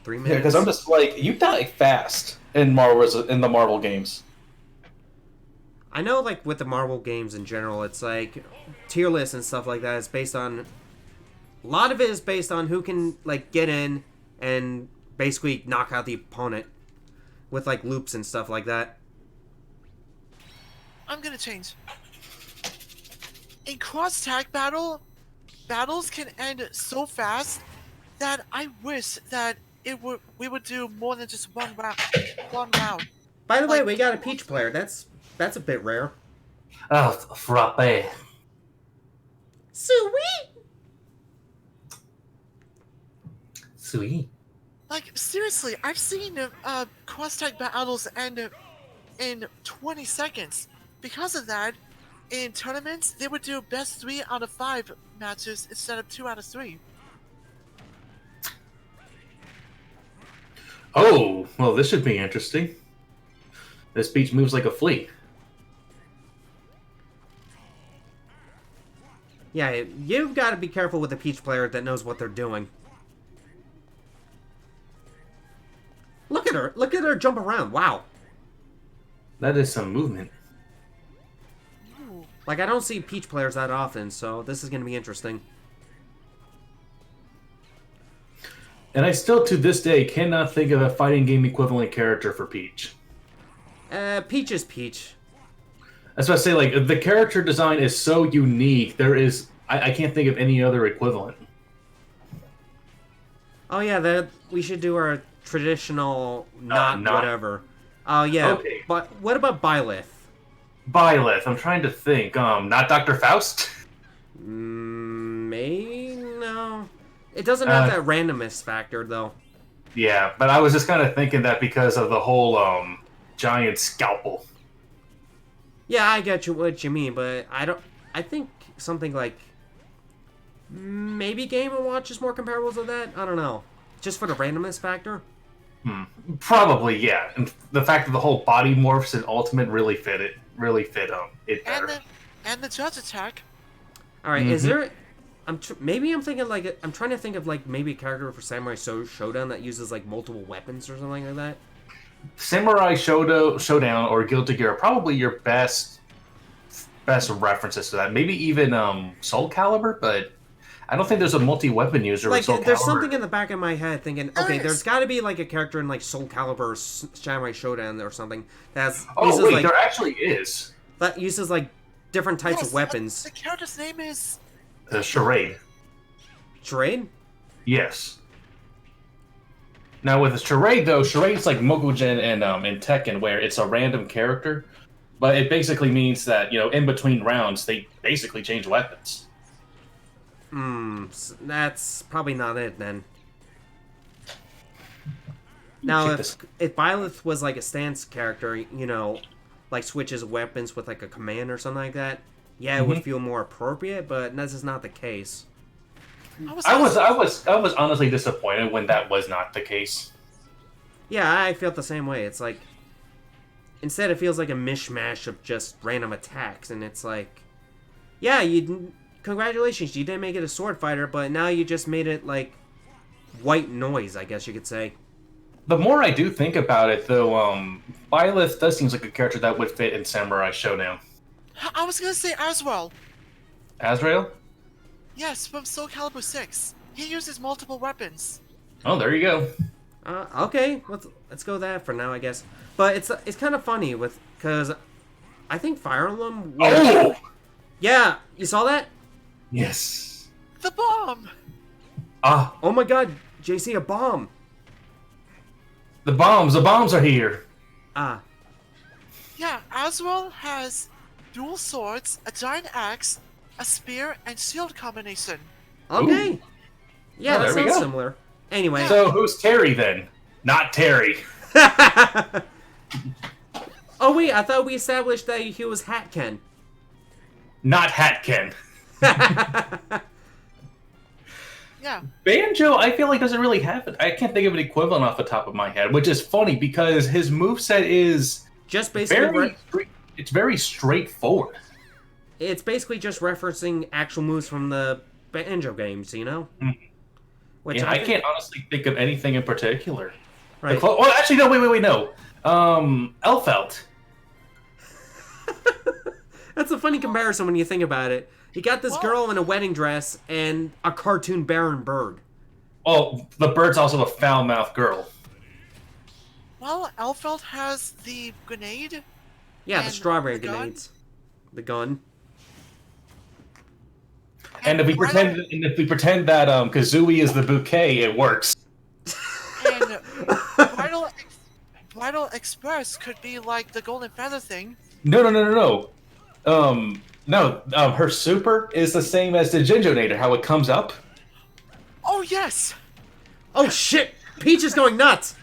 3 minutes. Yeah, because I'm just like you die fast in the Marvel games. I know, like with the Marvel games in general, it's like tier lists and stuff like that. It's based on a lot of it is based on who can like get in and basically knock out the opponent with like loops and stuff like that. I'm gonna change. In cross tag battles can end so fast that I wish that we would do more than just one round. By the way, Like- we got a Peach player. That's a bit rare. Oh, frappe. Sweet. Sweet. Like seriously, I've seen cross tag battles end in 20 seconds. Because of that, in tournaments they would do best 3 out of 5 matches instead of 2 out of 3. Oh, well, this should be interesting. This Peach moves like a flea. Yeah, you've got to be careful with a Peach player that knows what they're doing. Look at her! Look at her jump around! Wow! That is some movement. Ooh. Like, I don't see Peach players that often, so this is going to be interesting. And I still, to this day, cannot think of a fighting game equivalent character for Peach. Peach is Peach. That's what I say, like, the character design is so unique, I can't think of any other equivalent. Oh yeah, we should do our traditional not whatever. Oh yeah, Okay. but what about Byleth? Byleth, I'm trying to think. Not Dr. Faust? Maybe no. It doesn't have that randomness factor though. Yeah, but I was just kind of thinking that because of the whole giant scalpel. Yeah, I get what you mean, but I think something like maybe Game & Watch is more comparable to that. I don't know, just for the randomness factor. Probably, yeah. And the fact that the whole body morphs in Ultimate really fit it better. And the judge attack. All right, is there maybe I'm thinking like I'm trying to think of like maybe a character for Samurai Showdown that uses like multiple weapons or something like that. Samurai Showdown or Guilty Gear are probably your best references to that. Maybe even Soul Calibur, but I don't think there's a multi-weapon user Like with Soul there's Calibur. something in the back of my head thinking, okay, Yes. there's got to be like a character in like Soul Calibur or Samurai Showdown or something that Oh uses wait, like there actually is different types Yes, of weapons. The character's name is. the Charade. Charade? Yes. Now with the Charade though, Charade's like Mokugen and in Tekken, where it's a random character, but it basically means that in between rounds they basically change weapons. That's probably not it then. Now, Check if Byleth was like a stance character, like switches weapons with like a command or something like that, yeah, it would feel more appropriate. But this is not the case. I was honestly disappointed when that was not the case. Yeah, I felt the same way. It's like instead it feels like a mishmash of just random attacks, and it's like, yeah, congratulations, you didn't make it a sword fighter, but now you just made it like white noise, I guess you could say. The more I do think about it, though, Byleth does seem like a character that would fit in Samurai Showdown. I was gonna say Aswell. Azrael? Yes, from Soul Calibur 6. He uses multiple weapons. Oh, there you go. Okay, let's go with that for now, I guess. But it's kind of funny because I think Fire Emblem. Oh! Yeah, you saw that? Yes. The bomb! Ah, Oh my God, JC, a bomb. the bombs are here. Ah, Yeah, Aswell has dual swords, a giant axe, a spear, and shield combination. okay. Ooh. Yeah, Oh, that there we sounds go. similar. Anyway. So who's Terry then? Not Terry. Oh wait, I thought we established that he was Hat Ken. Not Hatken. Yeah. Banjo, I feel like doesn't really have it. I can't think of an equivalent off the top of my head, which is funny because his moveset is Just basically, it's very straightforward. it's basically just referencing actual moves from the Banjo games, Mhm. Which Yeah, I can't honestly think of anything in particular. Right. Oh, actually, no. Wait, no. Elfelt. That's a funny comparison when you think about it. You got this girl in a wedding dress and a cartoon Baron Bird. Oh, the bird's also a foul-mouthed girl. Well, Elfeld has the grenade. Yeah, the And strawberry the gun? grenades. The gun. And if we pretend that Kazooie is the bouquet, it works. And Vital Express could be like the golden feather thing. No. Her super is the same as the Ginjonator, how it comes up. Oh yes! Oh shit! Peach is going nuts!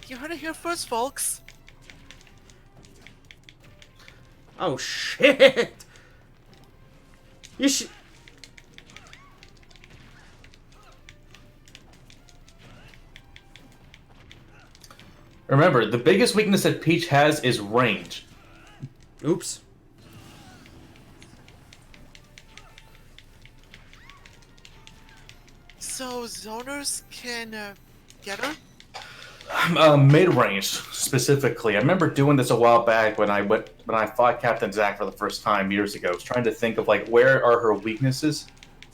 You heard it here first, folks. Oh shit! You should. Remember, the biggest weakness that Peach has is range. Oops. So zoners can get her? Mid-range, specifically. I remember doing this a while back when I fought Captain Zack for the first time years ago. I was trying to think of where are her weaknesses,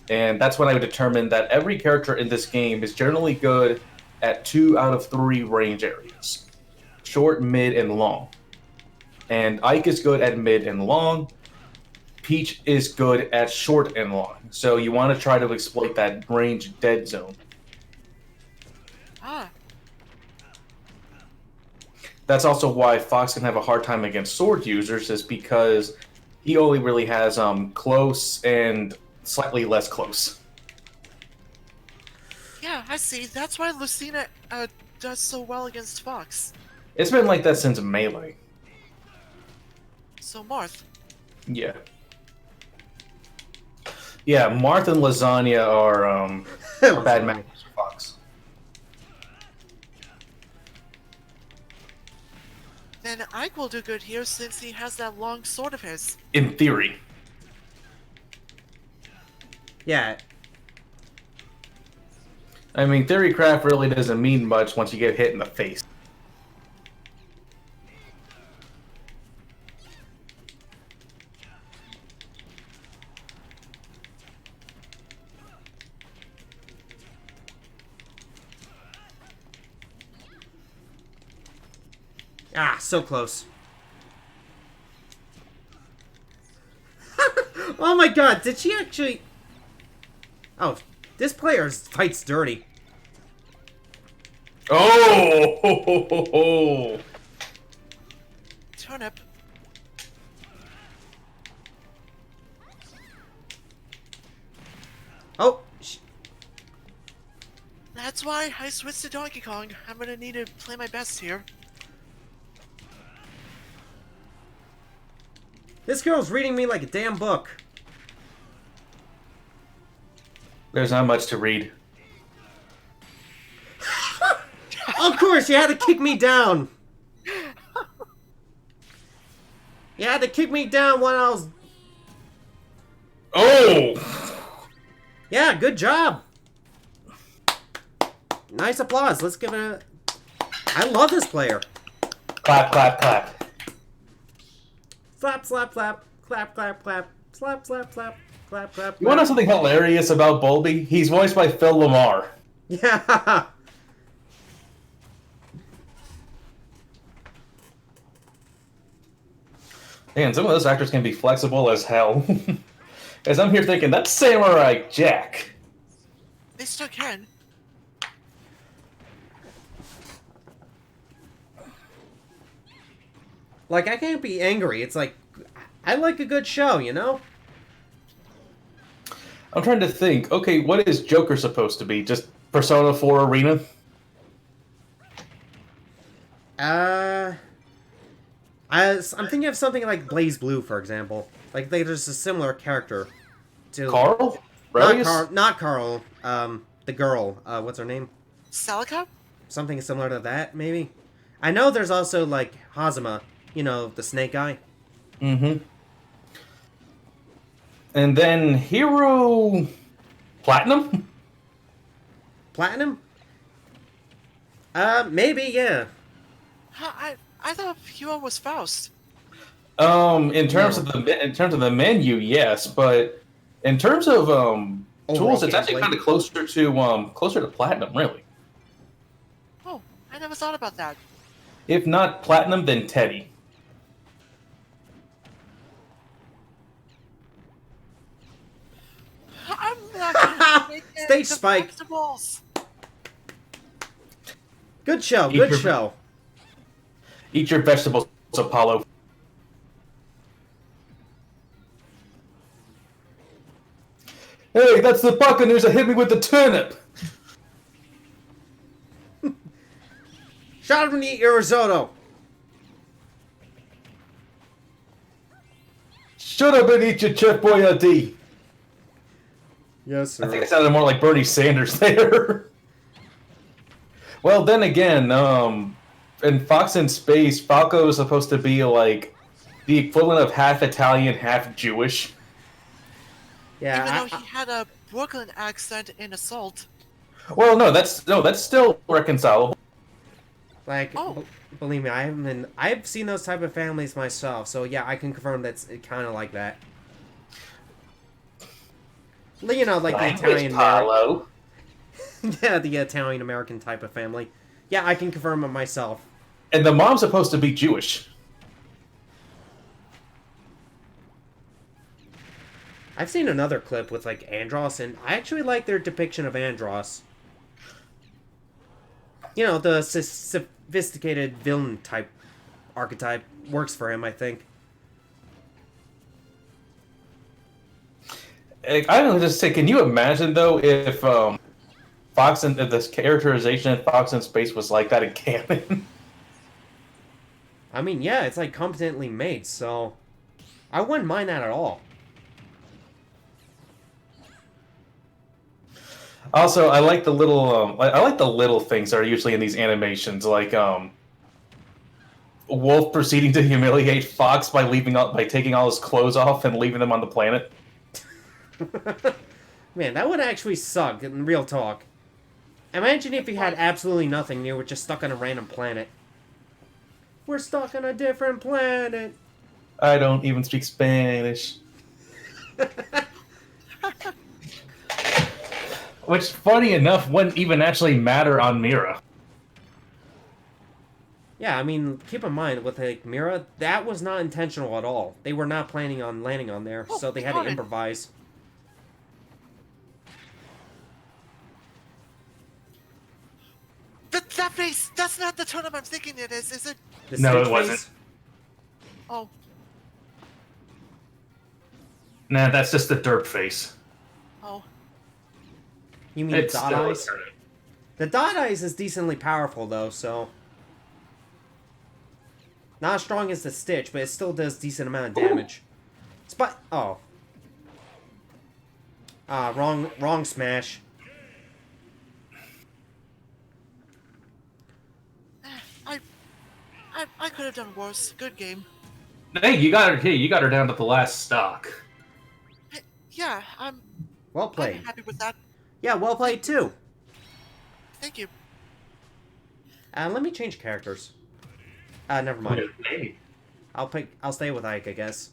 and that's when I determined that every character in this game is generally good at 2 out of 3 range areas: short, mid, and long. And Ike is good at mid and long. Peach is good at short and long. So you want to try to exploit that range dead zone. Ah, That's also why Fox can have a hard time against sword users, is because he only really has close and slightly less close. yeah, I see. That's why Lucina does so well against Fox. It's been like that since Melee. So Marth. Yeah. Yeah, Marth and Lasagna are bad matches for Fox. Then Ike will do good here since he has that long sword of his. In theory. Yeah. I mean, theory craft really doesn't mean much once you get hit in the face. Ah, so close. Oh my god, did she actually... Oh, this player fights dirty. Oh! Turnip. Oh, That's why I switched to Donkey Kong. I'm gonna need to play my best here. this girl's reading me like a damn book. There's not much to read. Of course, you had to kick me down. You had to kick me down when I was... Oh! Yeah, good job. Nice applause. Let's give it a... I love this player. Clap, clap, clap. Slap, slap, slap. Clap, clap, clap. Slap, slap, slap. Clap, clap, You want to know clap. something hilarious about Bulby? He's voiced by Phil Lamar. Yeah. Man, some of those actors can be flexible as hell. As I'm here thinking, that's Samurai Jack. They still can. Like, I can't be angry. It's like, I like a good show, you know? I'm trying to think. Okay, what is Joker supposed to be? Just Persona 4 Arena? I'm thinking of something like Blaze Blue, for example. Like, there's a similar character to... Carl? Not Releus? Carl. Not Carl. The girl. What's her name? Celica? Something similar to that, maybe? I know there's also, like, Hazama. You know, the snake guy. Mm-hmm. And then Hero... Platinum? Platinum? Maybe, yeah. I thought Hero was Faust. In terms of the menu, yes, but in terms of tools, it's actually gameplay. kind of closer to Platinum, really. Oh, I never thought about that. If not Platinum, then Teddy. I'm not gonna make it. Stage The spike. vegetables. Good show, Eat good your- show. Eat your vegetables, Apollo. Hey, that's the Buccaneers that hit me with the turnip. Shut up and eat your risotto. Shut up and eat your Chef Boyardee. Yes, I think sir. it sounded more like Bernie Sanders there. Well, then again, in Fox in Space, Falco is supposed to be like the equivalent of half Italian, half Jewish. Yeah, Even though he had a Brooklyn accent in Assault. Well, no, that's still reconcilable. like, Oh. believe me, I've seen those type of families myself, so yeah, I can confirm that's kind of like that. You know, like the Italian Paolo. yeah, the Italian American type of family. Yeah, I can confirm it myself. And the mom's supposed to be Jewish. I've seen another clip with like Andros, and I actually like their depiction of Andros. You know, the sophisticated villain type archetype works for him, I think. I don't know, just say, can you imagine though if Fox and this characterization in Fox in Space was like that in canon? I mean, yeah, it's like competently made, so I wouldn't mind that at all. Also, I like the little I like the little things that are usually in these animations, like Wolf proceeding to humiliate Fox by taking all his clothes off and leaving them on the planet. Man, that would actually suck, in real talk. Imagine if you had absolutely nothing and you were just stuck on a random planet. We're stuck on a different planet. I don't even speak Spanish. Which, funny enough, wouldn't even actually matter on Mira. Yeah, I mean, keep in mind, with like Mira, that was not intentional at all. They were not planning on landing on there, Oh, so they had to got it. improvise. That face, that's not the totem I'm thinking it is it? The No, stage it wasn't. face? Oh, Nah, that's just the derp face. oh. You mean It's dot still a eyes? turtle. The dot eyes is decently powerful, though, so... Not as strong as the Stitch, but it still does decent amount of damage. Oh. Wrong smash. I could have done worse. Good game. Hey, you got her. Hey, you got her down to the last stock. Yeah, I'm Well played. happy with that. Yeah, well played, too. Thank you. Let me change characters. Never mind. Hey. I'll stay with Ike, I guess.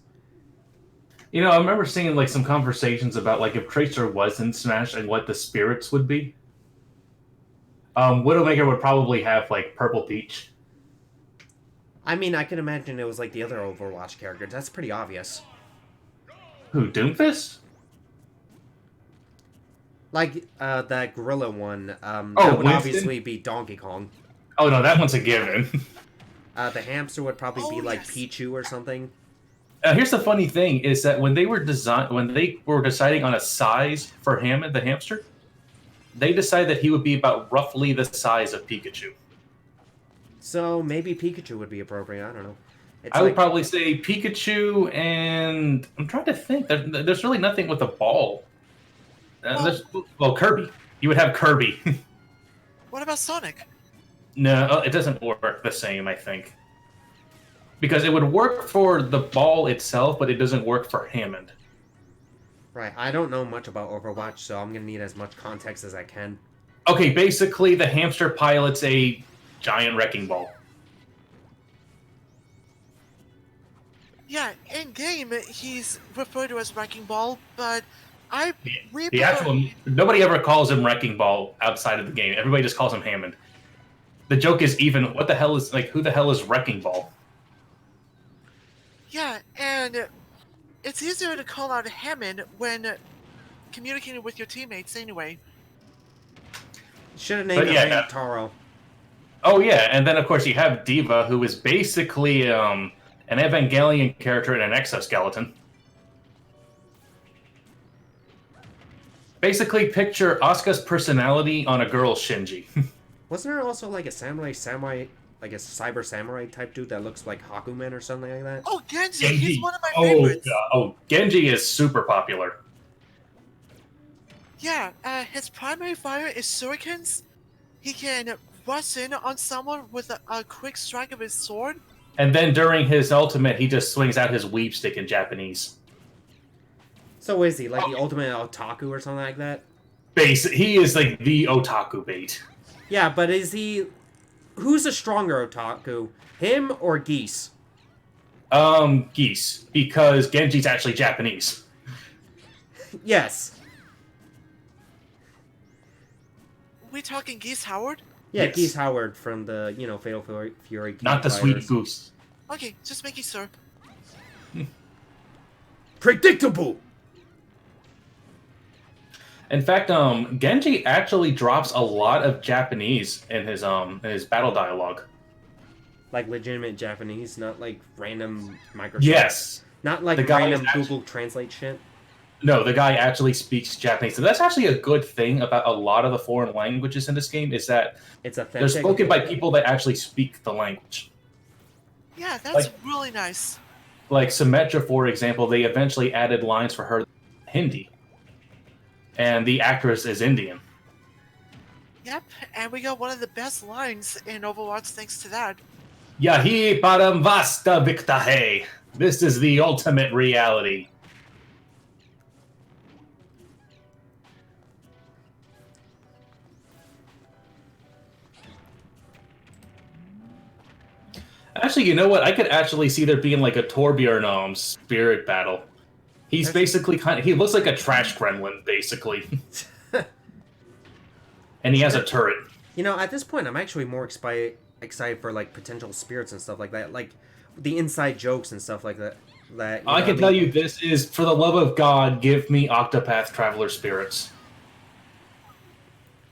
You know, I remember seeing like some conversations about like if Tracer was in Smash and what the spirits would be. Widowmaker would probably have like Purple Peach. I mean, I can imagine it was like the other Overwatch characters. That's pretty obvious. Who, Doomfist? Like, that gorilla one, that would Winston? obviously be Donkey Kong. Oh no, that one's a given. The hamster would probably be Oh, like yes. Pichu or something. Here's the funny thing: is that when they were deciding on a size for Hammond the hamster, they decided that he would be about roughly the size of Pikachu. So maybe Pikachu would be appropriate. I don't know. It's I would like- probably say Pikachu, and I'm trying to think. There's really nothing with a ball. Kirby. You would have Kirby. What about Sonic? No, it doesn't work the same, I think. Because it would work for the ball itself, but it doesn't work for Hammond. Right. I don't know much about Overwatch, so I'm gonna need as much context as I can. Okay, basically, the hamster pilots a giant wrecking ball. Yeah, in game he's referred to as Wrecking Ball, but we The actual nobody ever calls him Wrecking Ball outside of the game. Everybody just calls him Hammond. The joke is even who the hell is Wrecking Ball? Yeah, and it's easier to call out Hammond when communicating with your teammates anyway. Should have named But it yeah, Rank Taro. Oh yeah, and then of course you have Diva, who is basically an Evangelion character in an exoskeleton. Basically, picture Asuka's personality on a girl's Shinji. Wasn't there also like a samurai, like a cyber samurai type dude that looks like Hakumen or something like that? Oh, Genji, he's one of my Oh, favorites. Genji is super popular. Yeah, his primary fire is shurikens. He can rush in on someone with a quick strike of his sword. And then during his ultimate, he just swings out his weeb stick in Japanese. So is he like the ultimate otaku or something like that? He is like the otaku bait. Yeah, but is he? Who's a stronger otaku, him or Geese? Geese, because Genji's actually Japanese. Yes. We talking Geese Howard? Yeah, Yes. Geese Howard from the Fatal Fury. Not the Fighters. sweet goose. Okay, just making sure. Predictable. In fact, Genji actually drops a lot of Japanese in his battle dialogue. Like legitimate Japanese, not like random Microsoft. Yes. Not like The guy random is actually- Google Translate shit. No, the guy actually speaks Japanese. So that's actually a good thing about a lot of the foreign languages in this game is that It's they're authentic. spoken by people that actually speak the language. Yeah, that's Like- really nice. Like Symmetra, for example, they eventually added lines for her in Hindi. And the actress is Indian. Yep, and we got one of the best lines in Overwatch thanks to that. Yahi param vasta viktahe. This is the ultimate reality. Actually, you know what? I could actually see there being like a Torbjorn spirit battle. He's basically he looks like a trash gremlin, basically. And he has a turret. You know, at this point, I'm actually more excited for like potential spirits and stuff like that, like the inside jokes and stuff like that. I can tell you this is, for the love of God, give me Octopath Traveler spirits.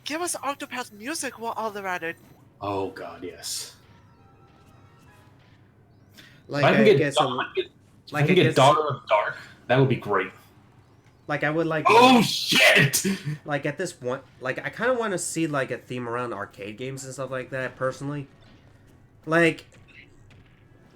Give us Octopath music while all they're at it. Oh God, yes. Like If I can I get, guess, if I can get Daughter of Dark, that would be great. like I would like. Oh shit! Like at this point, like I kind of want to see like a theme around arcade games and stuff like that. Personally, like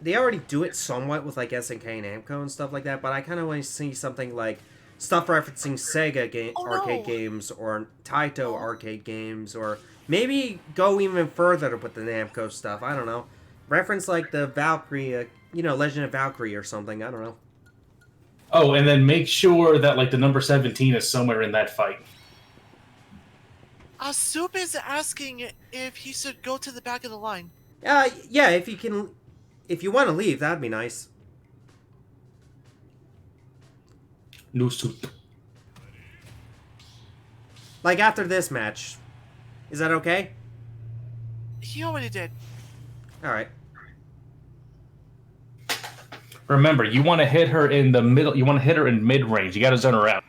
they already do it somewhat with like SNK and Namco and stuff like that, but I kind of want to see something like stuff referencing Sega arcade games or Taito arcade games, or maybe go even further with the Namco stuff. I don't know, reference like the Valkyrie, Legend of Valkyrie or something. I don't know. Oh, and then make sure that like the number 17 is somewhere in that fight. Soup is asking if he should go to the back of the line. Yeah, if you want to leave, that'd be nice. No soup. Like after this match, is that okay? He already did. All right. Remember, you want to hit her in the middle. You want to hit her in mid range. You got to zone her out.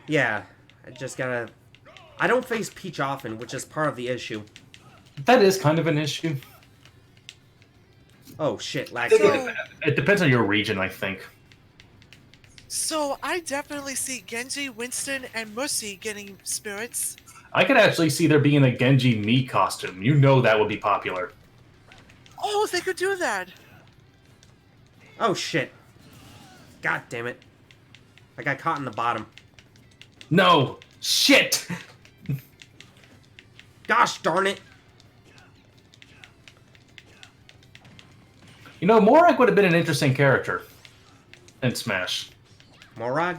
Yeah, I just gotta. I don't face Peach often, which is part of the issue. That is kind of an issue. Oh shit, lag. It depends on your region, I think. So I definitely see Genji, Winston, and Mercy getting spirits. I could actually see there being a Genji Mii costume. You know that would be popular. Oh, they could do that. Oh shit. God damn it. I got caught in the bottom. No! Shit! Gosh darn it. You know, Morag would have been an interesting character in Smash. Morag?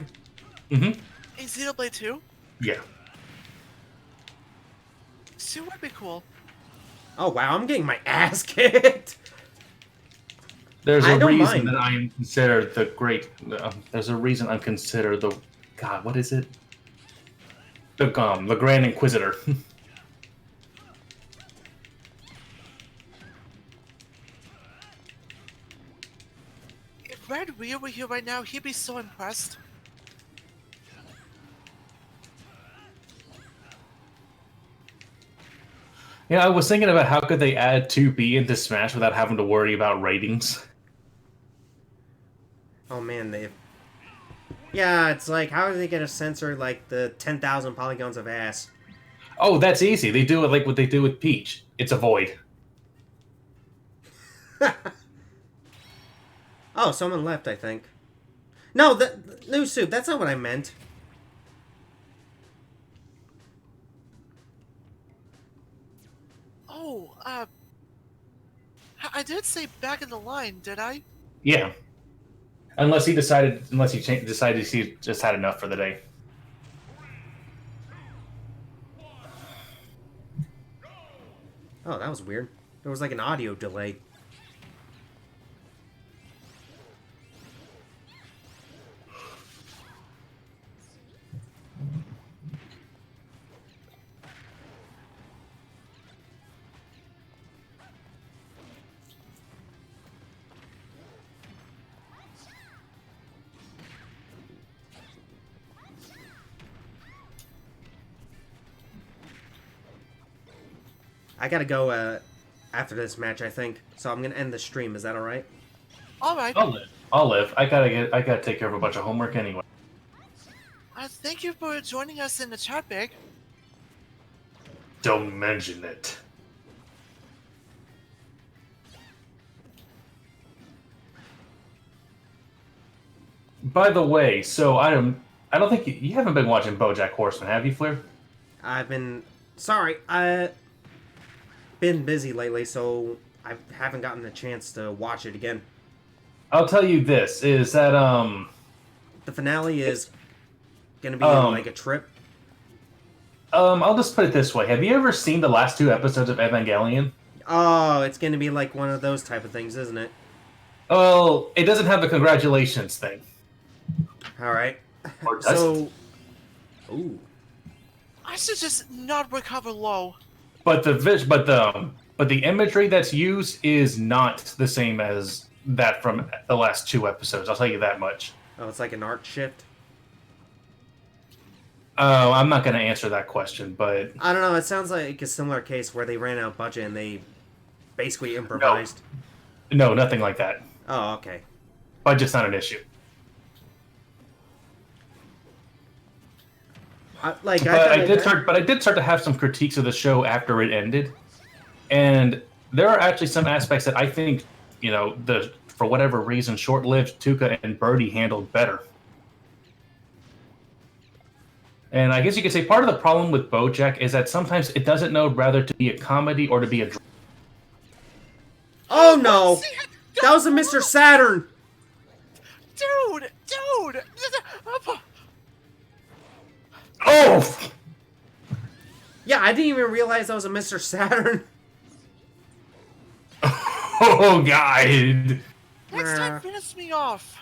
Mm-hmm. In Xenoblade 2? Yeah. She would be cool. Oh wow, I'm getting my ass kicked. There's I a don't reason mind. that I am considered the great. There's a reason I'm considered the. God, what is it? The Grand Inquisitor. If Red Rhea were here right now, he'd be so impressed. Yeah, I was thinking about how could they add 2B into Smash without having to worry about ratings. Oh man, Yeah, it's like, how are they gonna censor like the 10,000 polygons of ass? Oh, that's easy. They do it like what they do with Peach. It's a void. Oh, someone left, I think. No, new soup. That's not what I meant. Oh, I did say back in the line, did I? Yeah. Unless he decided he just had enough for the day. Oh, that was weird. There was like an audio delay. I gotta go after this match, I think. So I'm gonna end the stream. Is that all right? All right. I'll live. I gotta take care of a bunch of homework anyway. Thank you for joining us in the chat, Big. Don't mention it. By the way, so I don't think you haven't been watching BoJack Horseman, have you, Flair? I've been sorry. I've been busy lately, so I haven't gotten the chance to watch it again. I'll tell you this: is that The finale is gonna be like a trip. I'll just put it this way: have you ever seen the last two episodes of Evangelion? Oh, it's gonna be like one of those type of things, isn't it? Oh, it doesn't have the congratulations thing. All right. Or does it? So, ooh. I should just not recover low. But the imagery that's used is not the same as that from the last 2 episodes. I'll tell you that much. Oh, it's like an art shift. Oh, I'm not going to answer that question, but I don't know. It sounds like a similar case where they ran out of budget and they basically improvised. no, nothing like that. Oh, okay. Budget's not an issue. But I did start to have some critiques of the show after it ended, and there are actually some aspects that I think, for whatever reason, short-lived Tuca and Birdie handled better. And I guess you could say part of the problem with BoJack is that sometimes it doesn't know whether to be a comedy or to be a drama. Oh no! That was a Mr. Saturn! Dude! Oh! Yeah, I didn't even realize that was a Mr. Saturn. Oh, God! Next time, finish me off.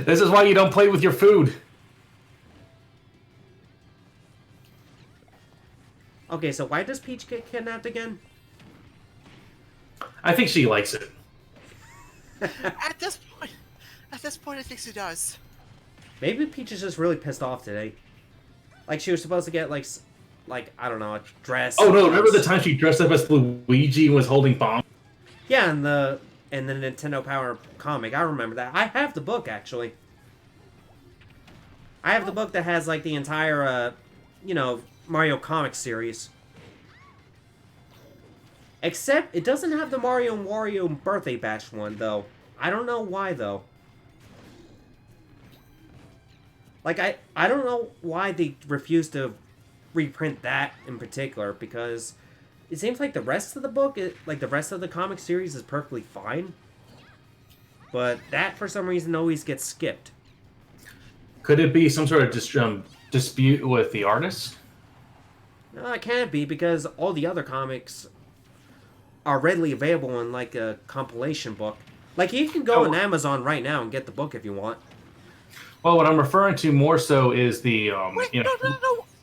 This is why you don't play with your food. Okay, so why does Peach get kidnapped again? I think she likes it. At this point, I think she does. Maybe Peach is just really pissed off today. Like, she was supposed to get, like I don't know, a dress. Oh, no, remember the time she dressed up as Luigi and was holding bombs? Yeah, in the Nintendo Power comic. I remember that. I have the book, actually. I have the book that has, like, the entire, Mario comic series. Except, it doesn't have the Mario and Wario Birthday Bash one, though. I don't know why, though. Like, I don't know why they refuse to reprint that in particular, because it seems like the rest of the book, like the rest of the comic series is perfectly fine. But that, for some reason, always gets skipped. Could it be some sort of dispute with the artist? No, it can't be, because all the other comics are readily available in, like, a compilation book. Like, you can go on Amazon right now and get the book if you want. Well, what I'm referring to more so is the, Wait, no.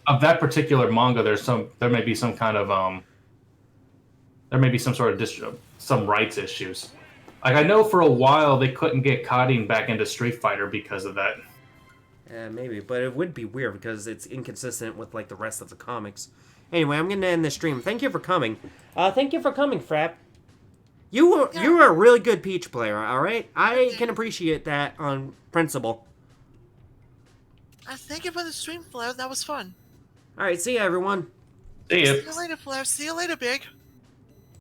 of that particular manga. There may be some kind of, there may be some sort of some rights issues. Like, I know for a while they couldn't get Cotting back into Street Fighter because of that. Yeah, maybe, but it would be weird because it's inconsistent with, like, the rest of the comics. Anyway, I'm gonna end this stream. Thank you for coming. Thank you for coming, Frap. You were a really good Peach player, alright? I can appreciate that on principle. Thank you for the stream, Flair. That was fun. Alright, see ya, everyone. See ya. See you later, Flair. See you later, Big.